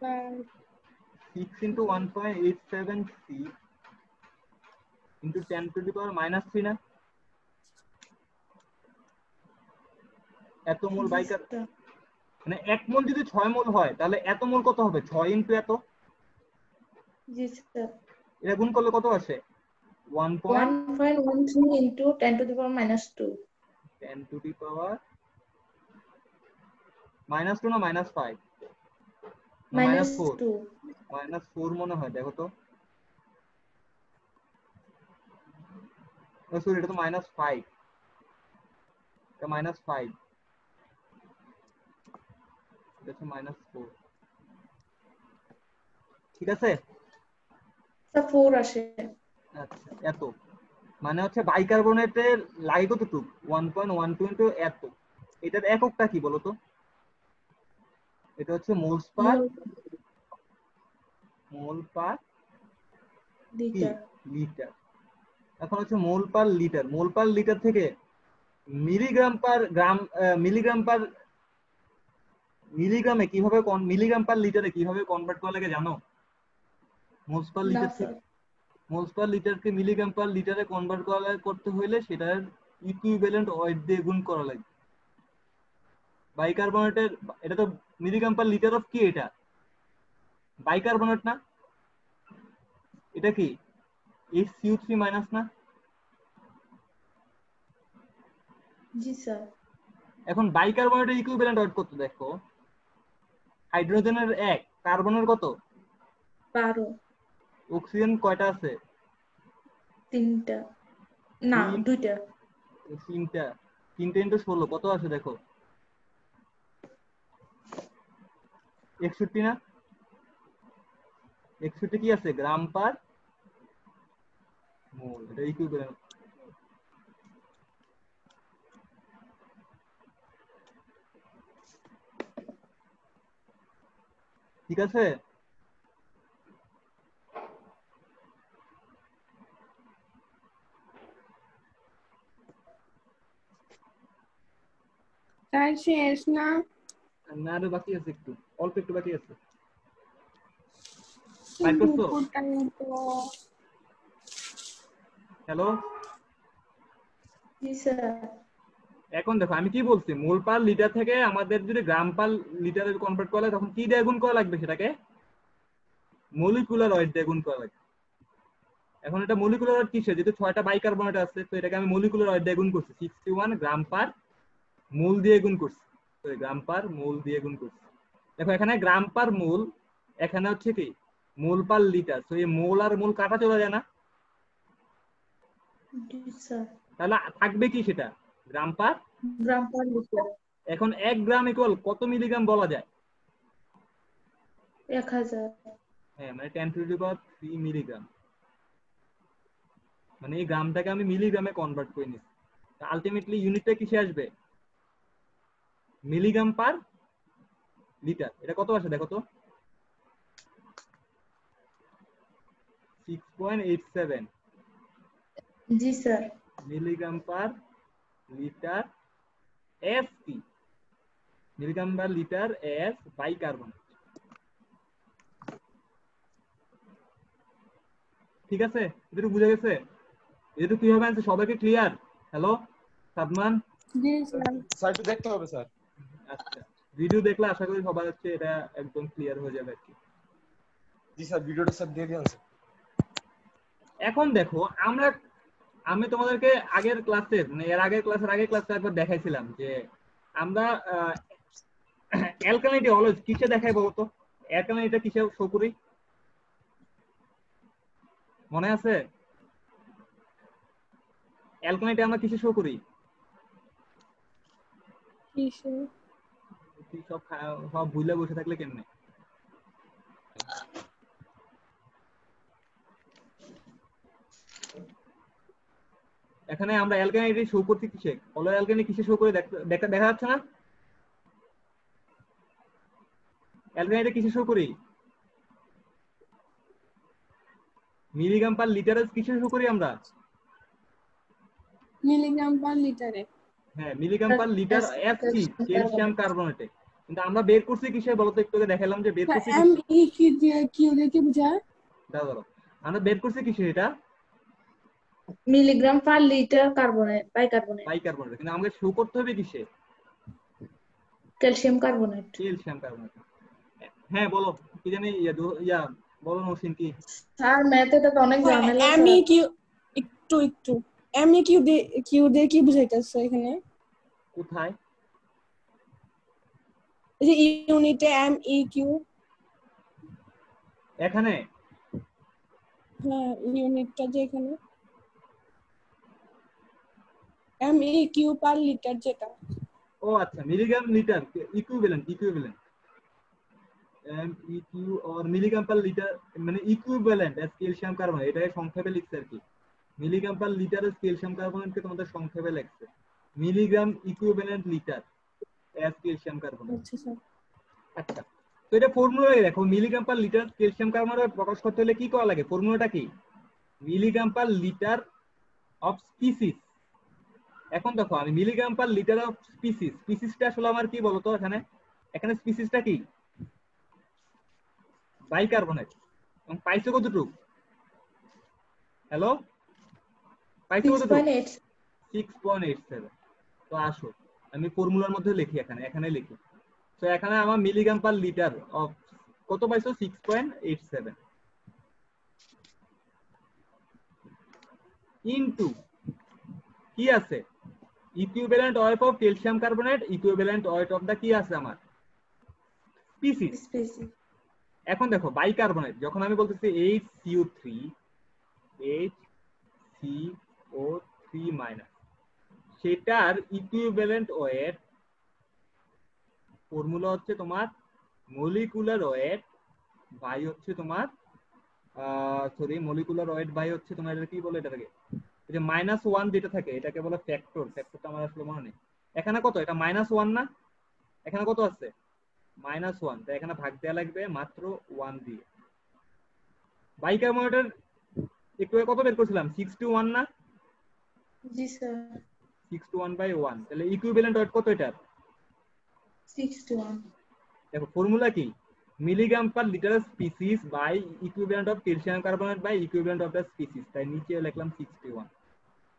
6 into 1.876 into 10 to the power -3 না? এত মোল বাইকার মানে 1 মোল যদি 6 মোল হয় তাহলে এত মোল কত হবে? 6 ইন্টু এত। জি স্যার। এটা গুণ করলে কত আসে? 1.13 into 10 to the power -2। 10 to the পাওয়ার -2 না -5 না -4? -2। -4 মনে হয়, দেখো তো। সরি, এটা তো -5, এটা -5, এটা হচ্ছে -4। ঠিক আছে, স্যার 4 আসে। আচ্ছা এত মানে হচ্ছে বাইকার্বনেটের লাগে কতটুকু? 1.12 ইন্টু এত। এটার এককটা কি বলতো? এটা হচ্ছে মোলস পার লিটার। লিটার। এখন হচ্ছে মোল পার লিটার, মোল পার লিটার থেকে মিলিগ্রাম পার গ্রাম, মিলিগ্রামে কিভাবে মিলিগ্রাম পার লিটারে কিভাবে কনভার্ট করা লাগে জানো? মোলস পার না লিটার স্যার। থেকে মোলস পার লিটারকে মিলিগ্রাম পার লিটারে কনভার্ট করতে হলে সেটার ইকুইভ্যালেন্ট ওয়েট দিয়ে গুণ করা লাগে। বাইকার্বনেটের এটা তো মিলিগ্রাম পার লিটার অফ কি? এটা বাইকার্বনেট না? এটা কি HCO3 মাইনাস না? জি স্যার। এখন বাইকার্বনেটের ইকুইভ্যালেন্ট ওয়েট কত দেখো? হাইড্রোজেনের 1, কার্বনের কত? 12। অক্সিজেন কয়টা আছে? 3টা না 2টা। 3টা। 3টা ইন্টু 16 কত আছে দেখো? 61 না? 61 কি আছে গ্রাম পার মোল, এটা ইকুইভ্যালেন্ট। ঠিক আছে, স্যার শেষ না? না আরো বাকি আছে, একটু অল্প একটু বাকি আছে। বাইর করছো? হ্যালো, জি স্যার। এখন দেখো আমি কি বলছি, মোল পার লিটার থেকে আমাদের যদি গ্রাম পার লিটারে কনভার্ট করা হয় তখন কি দিয়ে গুণ করা লাগবে, সেটাকে মলিকুলার ওয়েট দিয়ে গুণ করা লাগবে। এখন এটা মলিকুলার ওয়েট কিসে, যেহেতু 6টা বাইকার্বনেট আছে, তো এটাকে আমি মলিকুলার ওয়েট দিয়ে গুণ করছি, 61 গ্রাম পার মোল দিয়ে গুণ করছি, তো গ্রাম পার মোল দিয়ে গুণ করছি। দেখো এখানে গ্রাম পার মোল, এখানে হচ্ছে কি মোল পার লিটার, তো এই মোল আর মোল কাটা চলে যায় না, জি স্যার। তাহলে থাকবে কি সেটা গ্রাম পার। গ্রাম পার লিটার। এখন 1 গ্রাম ইকুয়াল কত মিলিগ্রাম বলা যায়? 1000। হ্যাঁ, মানে 10⁻³ মিলিগ্রাম, মানে এই গ্রামটাকে আমি মিলিগ্রামে কনভার্ট করে নিচ্ছি। আলটিমেটলি ইউনিটটা কিসে আসবে? Milligram per litre. এটা কত আসে দেখো তো, 6.87 জি sir. Milligram per litre. As কি? Milligram per litre as bicarbonate. ঠিক আছে, এটা বুঝে গেছে? এটা কিভাবে আছে সবাইকে ক্লিয়ার? হ্যালো সাদমান? জি স্যার। স্যার একটু দেখতে হবে স্যার। আচ্ছা, ভিডিও দেখলে আশা করি সবার হচ্ছে এটা একদম ক্লিয়ার হয়ে যাবে আর কি। জি স্যার, ভিডিওটা স্যার দিয়ে দিন। এখন দেখো আমি তোমাদেরকে আগের ক্লাসে, মানে এর আগের ক্লাসে একবার দেখাইছিলাম যে আমরা অ্যালকালিনিটি অলওয়েজ কিসে দেখাই বলতো? অ্যালকালিনিটা কিসে শো করি মনে আছে? অ্যালকালিনিটি আমরা কিসে শো করি? কিসে? সব ভুলে বসে থাকলে কেমনে? এখানে আমরা অ্যালকালিনিটি শো করতে কিসে, অলো অ্যালকালিনি কিসে শো করে দেখা যাচ্ছে না? অ্যালকালিনিটি কিসে শো করি? মিলিগ্রাম পার লিটারে কিসে শো করি আমরা? মিলিগ্রাম পার লিটারে। হ্যাঁ, মিলিগ্রাম পার লিটার এসপি ক্যালসিয়াম কার্বনেটে। কিন্তু আমরা বের করছি কিসে বলতো, একটু আগে দেখালাম যে বের করছি এম ই কিউ দিয়ে কি বোঝায়? দাঁড়াও আমরা বের করছি কিসে, এটা milligram per litre carbonate, bicarbonate. Bicarbonate, কিন্তু আমাকে শো করতে হবে কিসে? Calcium carbonate. Calcium carbonate. হ্যাঁ বলো, কি জানি বলো নসিন কি? স্যার ম্যাথে তো অনেক ঝামেলা। এম ই কিউ একটু এম ই কিউ দিয়ে কি বুঝাইতেছে এখানে? কোথায়? এই যে ইউনিটে এম ই কিউ। এখানে? হ্যাঁ, ইউনিটটা যে এখানে M E Q per litre যেটা। ও আচ্ছা, milligram litre equivalent M E Q or milligram per litre, মানে ইকুইভ্যালেন্ট এস ক্যালসিয়াম কার্বনেট, এটাকে সংক্ষেপে লিখছে আর কি। Milligram per litre as calcium কার্বনেটকে তোমাদের সংক্ষেপে লিখছে milligram equivalent litre as calcium carbonate. আচ্ছা স্যার। আচ্ছা, তো এটা ফর্মুলা দেখো, milligram per litre calcium carbonate প্রকাশ করতে হলে কি করা লাগে? ফর্মুলাটা কি? Milligram per litre of species. এখন দেখো আমি মিলিগ্রাম পার লিটার অফ স্পিসিসটা আসলে আমার কি বলতো, এখানে স্পিসিসটা কি? বাইকার্বনেট। এবং পাইছো কতটুকু? হ্যালো, পাইছো কতটুকু? 6.87। তো আসো আমি ফর্মুলার মধ্যে লিখি, এখানে লিখি। তো এখানে আমার মিলিগ্রাম পার লিটার অফ কত পাইছো? 6.87 ইনটু কি আছে? Equivalent weight of calcium carbonate, equivalent weight of the কি আছে আমার স্পিসিস। এখন দেখো বাইকার্বনেট, যখন আমি বলতেছি HCO3 সেটার ইকুইভ্যালেন্ট ওয়েট ফর্মুলা হচ্ছে তোমার মলিকুলার ওয়েট বাই হচ্ছে তোমার সরি মলিকুলার ওয়েট বাই হচ্ছে তোমার এটা কি বলে এটাকে, এই যে -1 যেটা থাকে এটাকে বলে ফ্যাক্টর। ফ্যাক্টরটা আমার আসলে মনে নেই। এখানে কত, এটা -1 না, এখানে কত আছে -1, তাই এখানে ভাগ দেওয়া লাগবে মাত্র 1 দিয়ে। বাইকার্বনেটের একটু আগে কত বের করছিলাম, 6:1 না? জি স্যার 6:1/1, তাহলে ইকুইভ্যালেন্ট ওয়েট কত এটার? 6:1 দেখো ফর্মুলা কি, milligram per litre species by equivalent of calcium carbonate by equivalent of the species, তাই নিচে লিখলাম 61।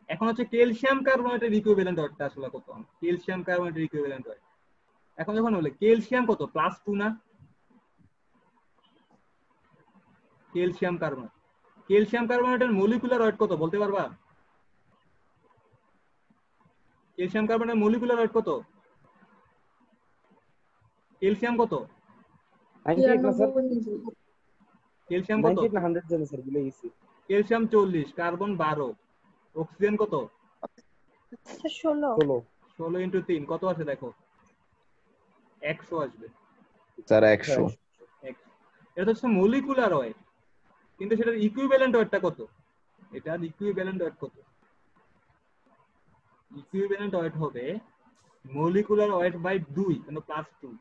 এখন হচ্ছে ক্যালসিয়াম কার্বনেটের ইকুইভ্যালেন্ট ওয়েটটা আসলে কত, ক্যালসিয়াম কার্বনেটের ইকুইভ্যালেন্ট ওয়েট এখন যখন বলে ক্যালসিয়াম কত +2 না, ক্যালসিয়াম কার্বনেট, ক্যালসিয়াম কার্বনেটের মলিকুলার ওয়েট কত বলতে পারবা? ক্যালসিয়াম কার্বনেটের মলিকুলার ওয়েট কত? ক্যালসিয়াম কত? 98 না স্যার, ক্যালসিয়াম কত? 98 না 100 জানি স্যার, ভুলে গেছি। ক্যালসিয়াম 40, কার্বন 12, অক্সিজেন কত? স্যার 16। 16 16 × 3 কত আসে দেখো, 100 আসবে। স্যার 100। এটা হচ্ছে মলিকুলার ওয়েট, কিন্তু সেটার ইকুইভ্যালেন্ট ওয়েটটা কত? এটার ইকুইভ্যালেন্ট ওয়েট কত? ইকুইভ্যালেন্ট ওয়েট হবে মলিকুলার ওয়েট বাই 2 মানে +2,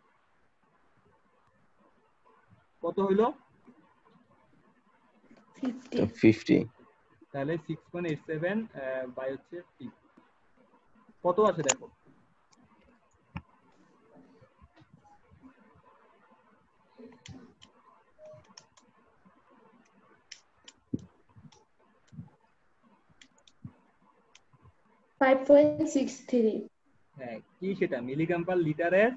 কত হইলো? 50। তাহলে 6.87 বাই হচ্ছে 50 কত আসে দেখো, হ্যাঁ কি সেটা মিলিগ্রাম পার লিটারের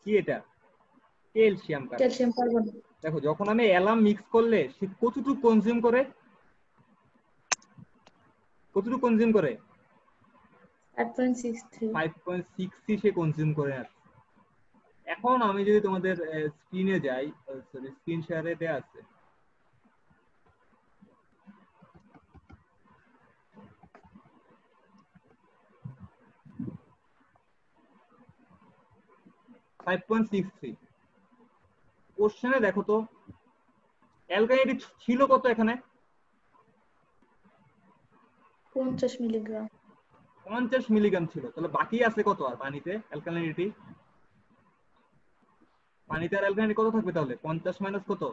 কি, এটা ক্যালসিয়াম কার্বনেট। ক্যালসিয়াম কার্বনেট দেখো যখন আমি অ্যালাম মিক্স করলে সে কতটুকু কনজিউম করে, কতটুকু কনজিউম করে? 5.63 সে কনজিউম করে। আর এখন আমি যদি তোমাদের স্ক্রিনে যাই, সরি স্ক্রিন শেয়ারে দেয়া আছে, কোশ্চেনে দেখো তো অ্যালকাইনিটি ছিল কত এখানে? 50 মিলিগ্রাম। 50 মিলিগ্রাম ছিল, তাহলে বাকি আছে কত আর পানিতে অ্যালকালিনিটি? পানিতে আর অ্যালকালিনিটি কত থাকবে তাহলে? 50 মাইনাস কত?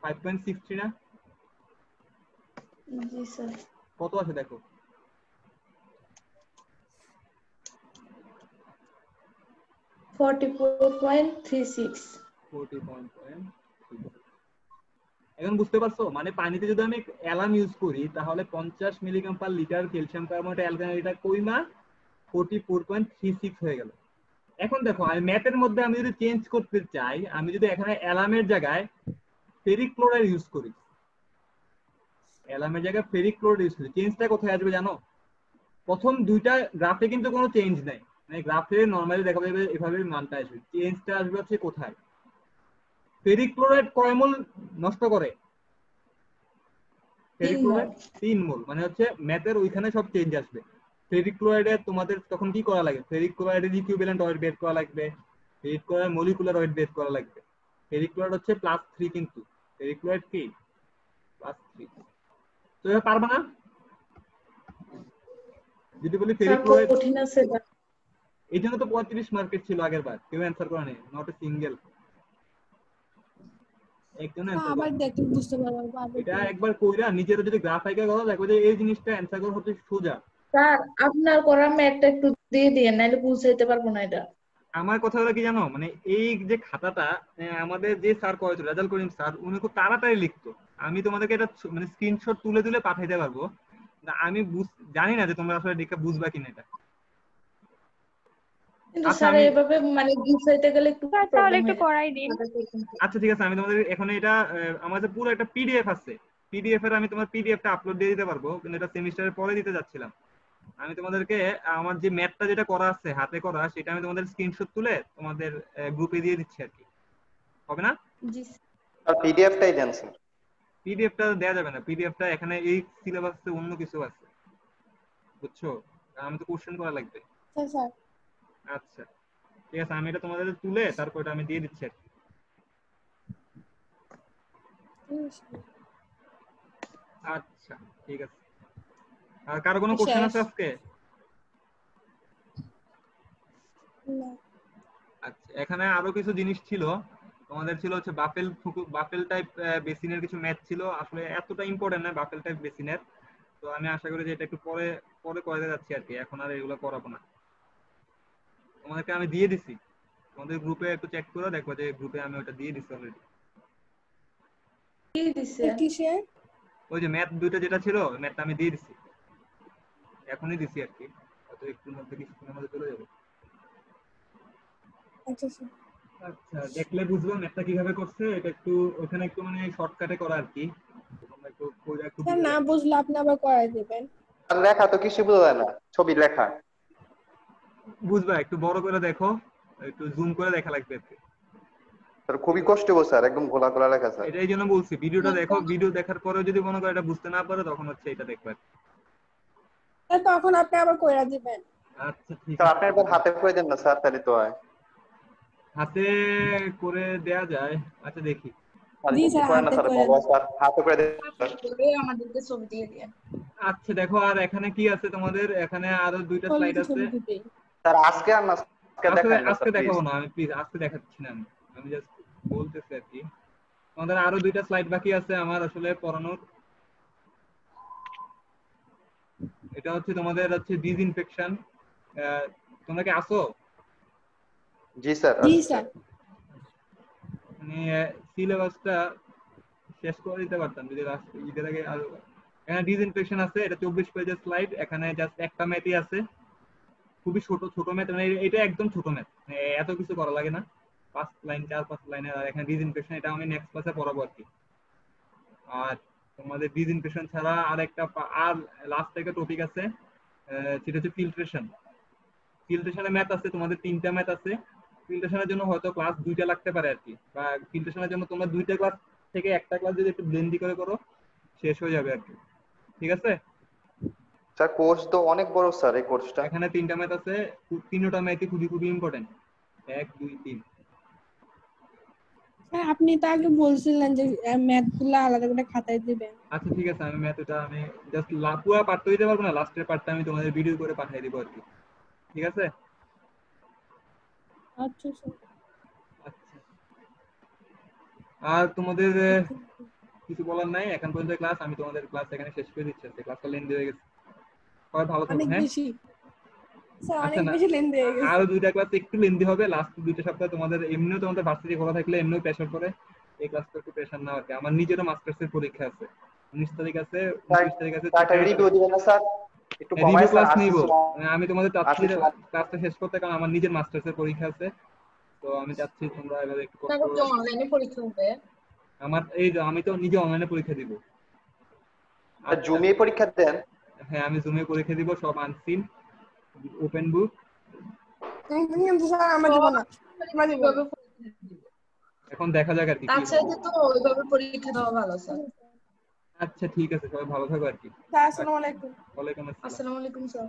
5.63 না? জি স্যার কত আছে দেখো, 44.36। 40.36। এখন বুঝতে পারছো, মানে পানিতে যদি আমি অ্যালাম ইউজ করি তাহলে 50 milligram per litre calcium carbonate অ্যালকালিনিটা কইমা 44.36 হয়ে গেল। এখন দেখো আমি ম্যাথের মধ্যে আমি যদি চেঞ্জ করতে চাই, আমি যদি এখানে অ্যালামের জায়গায় ফেরিক ক্লোরাইড ইউজ করি, অ্যালামের জায়গায় ফেরিক ক্লোরাইড ইউজ করি, চেঞ্জটা কোথায় আসবে জানো? প্রথম দুইটা গ্রাফে কিন্তু কোনো চেঞ্জ নাই, মানে গ্রাফে নরমালি দেখা যাবে এভাবে মানটা আসবে, চেঞ্জটা আসবে হচ্ছে কোথায়? ফেরিক ক্লোরাইড কয় মোল নষ্ট করে? ফেরিক ক্লোরাইড 3 মোল, মানে হচ্ছে ম্যাথের ওইখানে সব চেঞ্জ আসবে। ফেরিক ক্লোরাইডে তোমাদের তখন কি করা লাগে, ফেরিক ক্লোরাইডের ইকুইভ্যালেন্ট ওয়েট বের করা লাগবে, ফেরিক ক্লোরাইড মলিকুলার ওয়েট বের করা লাগবে। ফেরিক ক্লোরাইড হচ্ছে +3, কিন্তু ফেরিক ক্লোরাইড কি +3, তো এটা পারবা না? যদি বলি ফেরিক ক্লোরাইড, কঠিন আছে এই জন্য তো 35 মার্কেট ছিল আগের বার, কেউ অ্যানসার করে নাই, নট এ সিঙ্গেল একজন অ্যানসার আবার করে। দেখলে বুঝতে পারবো এটা একবার কইরা নিজের যদি গ্রাফ আইকা করো দেখো যে এই জিনিসটা অ্যানসার করা হচ্ছে সোজা। স্যার আপনার করা ম্যাথটা একটু দিয়ে দিয়েন, নাহলে বুঝাইতে পারবো না এটা। আমার কথা হলো কি জানো, মানে এই যে খাতাটা আমাদের যে স্যার করেছে রাজাল করিম স্যার, উনি খুব তাড়াতাড়ি লিখতো। আমি তোমাদেরকে এটা মানে স্ক্রিনশট তুলে তুলে পাঠাইতে পারবো, আমি জানি না যে তোমরা আসলে দেখে বুঝবা কিনা এটা। কিন্তু আচ্ছা স্যার আমি এভাবে মানে বুঝাইতে গেলে একটু স্যার তাহলে প্রবলেম একটু হয়ে করাই দিন। আচ্ছা ঠিক আছে, আমি তোমাদের এখানে এটা আমাদের পুরো একটা পিডিএফ আছে, পিডিএফ এর আমি তোমার পিডিএফটা আপলোড দিয়ে দিতে পারবো, কিন্তু এটা সেমিস্টারের পরে দিতে যাচ্ছিলাম। আমি তোমাদেরকে আমার যে ম্যাথটা যেটা করা আছে হাতে করা, সেটা আমি তোমাদের স্ক্রিনশট তুলে তোমাদের গ্রুপে দিয়ে দিচ্ছি আর কি, হবে না? জি আর পিডিএফটাই দেন স্যার। পিডিএফটা দেয়া যাবে না, পিডিএফটা এখানে এই সিলেবাসে অন্য কিছু আছে, বুঝছো? আমি তো কোশ্চেন করা লাগবে। স্যার আচ্ছা ঠিক আছে, আমি এটা তোমাদের তুলে তারপর এটা আমি দিয়ে দিচ্ছি আর কি। আচ্ছা ঠিক আছে, আর কারো কোনো কোশ্চেন আছে আজকে? না। আচ্ছা, এখানে আরো কিছু জিনিস ছিল, তোমাদের ছিল হচ্ছে বাফেল টাইপ বেসিনের কিছু ম্যাথ ছিল, আসলে এতটা ইম্পর্টেন্ট না বাফেল টাইপ বেসিনের, তো আমি আশা করি যে এটা একটু পরে পরে করে যাচ্ছি আর কি, এখন আর এগুলো করাবো না। তোমাদেরকে আমি দিয়ে দিছি, তোমাদের গ্রুপে একটু চেক করে দেখো যে গ্রুপে আমি ওটা দিয়ে দিছি অলরেডি। কি দিছে? কিসে? ওই যে ম্যাথ দুইটা যেটা ছিল ম্যাথটা আমি দিয়ে দিছি, এখনই দিছি আর কি, হয়তো একটু মধ্যে কিছুক্ষণের মধ্যে চলে যাবে। আচ্ছা স্যার। আচ্ছা, দেখলে বুঝবো ম্যাথটা কিভাবে করছে, এটা একটু ওখানে একটু মানে শর্টকাটে করা আর কি, তোমরা একটু একটু স্যার না বুঝলে আপনি আবার করাই দেবেন। আর লেখা তো কিছু বোঝা যায় না, ছবি লেখা। বুঝবা, একটু বড় করে দেখো, একটু জুম করে দেখা লাগবে আর কি। স্যার খুবই কষ্ট গো স্যার, একদম গোলা গোলা লেখা স্যার। এটাই জন্য বলছি ভিডিওটা দেখো, ভিডিও দেখার পরেও যদি মনে করো এটা বুঝতে না পারো তখন হচ্ছে এটা দেখবে। স্যার তখন আপনি আবার কইরা দিবেন। আচ্ছা ঠিক স্যার আছে, আপনি একবার হাতে করে দেন না স্যার, তাহলে তো হয়। হাতে করে দেয়া যায়, আচ্ছা দেখি। জি স্যার, করে না হাতে স্যার, করে ভালো স্যার, হাতে করে দেন স্যার। আমাদেরকে ছবি দিয়ে দিয়ে। আচ্ছা দেখো, আর এখানে কি আছে তোমাদের, এখানে আরো দুইটা ছবি স্লাইড আছে। ছবি দিবেই। স্যার আজকে আর না, আজকে দেখাই না আজকে স্যার, দেখাবো প্লিজ। না আমি, প্লিজ আজকে দেখাচ্ছি না আমি জাস্ট বলতেছি আর কি। তোমাদের আরো দুইটা স্লাইড বাকি আছে আমার আসলে পড়ানোর। এটা হচ্ছে তোমাদের হচ্ছে ডিসইনফেকশন, তোমরা কি আসো? জি স্যার। জি স্যার। মানে সিলেবাসটা শেষ করে দিতে পারতাম যদি ঈদের আগে। আর এখানে ডিসইনফেকশন আছে, এটা 24 পেজের স্লাইড, এখানে জাস্ট একটা ম্যাথই আছে, খুবই ছোট ম্যাথ, মানে এটা একদম ছোট ম্যাথ, এত কিছু করা লাগে না, 4-5 লাইনের। আর এখানে ডিসইনফেকশন এটা আমি নেক্সট ক্লাসে পড়াবো আর কি। আর তোমাদের ডিসইনফেকশন ছাড়া আর একটা আর লাস্ট একটা টপিক আছে, সেটা হচ্ছে ফিল্ট্রেশনের ম্যাথ আছে, তোমাদের 3টা ম্যাথ আছে। ফিল্ট্রেশনের জন্য হয়তো ক্লাস 2টা লাগতে পারে আর কি, বা ফিল্ট্রেশনের জন্য তোমরা 2টা ক্লাস থেকে একটা ক্লাস যদি একটু ব্লেন্ডি করে করো শেষ হয়ে যাবে আর কি, ঠিক আছে? স্যার কোর্স তো অনেক বড় স্যার, এই কোর্সটা। এখানে 3টা ম্যাথ আছে, 3টা ম্যাথই খুবই ইম্পর্টেন্ট, 1 2 3। স্যার আপনি তো আগে বলছিলেন যে ম্যাথ গুলো আলাদা করে খাতায় দিবেন। আচ্ছা ঠিক আছে, আমি ম্যাথটা আমি জাস্ট পুরো পার্টটা দিতে পারবো না, লাস্টের পার্টটা আমি তোমাদের ভিডিও করে পাঠিয়ে দিব আর কি, ঠিক আছে? আচ্ছা স্যার। আচ্ছা, আর তোমাদের কিছু বলার নাই এখন পর্যন্ত ক্লাস, আমি তোমাদের ক্লাস এখানে শেষ করে দিচ্ছি, ক্লাসটা লেন্দি হয়ে গেছে, সবাই ভালো থাকো। অনেক হ্যাঁ বেশি স্যার, আচ্ছা, অনেক বেশি লেন্দি হয়ে গেছে। আরো 2টা ক্লাস একটু লেন্দি হবে, লাস্ট 2টা সপ্তাহ তোমাদের এমনিও তোমাদের ভার্সিটি খোলা থাকলে এমনিও প্রেশার পড়ে, এই ক্লাসটা একটু প্রেশার নাও আর কি। আমার নিজেরও মাস্টার্সের পরীক্ষা আছে 19 তারিখ আছে, 29 তারিখ আছে, স্যার রিভিউ দিবেন না স্যার, একটু কমায় রিভিউ ক্লাস স্যার। নিব, আমি তোমাদের চাচ্ছি ক্লাসটা শেষ করতে, কারণ আমার নিজের মাস্টার্সের পরীক্ষা আছে, তো আমি চাচ্ছি তোমরা এবারে একটু কষ্ট করে। অনলাইনে পরীক্ষা হবে? আমার এই যে আমি তো নিজে অনলাইনে পরীক্ষা দিব। আর জুমে পরীক্ষা দেন? হ্যাঁ আমি জুমে পরীক্ষা দিব, সব আনসিন ওপেন বুক। কিন্তু স্যার আমরা দিব না, আমরা দিব না। এখন দেখা যাক আর কি। আচ্ছা যে তো ওইভাবে পরীক্ষা দেওয়া ভালো স্যার। আচ্ছা ঠিক আছে, সবাই ভালো থাকো আর কি। স্যার আসসালামু আলাইকুম। ওয়ালাইকুম আসসালাম। আসসালামু আলাইকুম স্যার।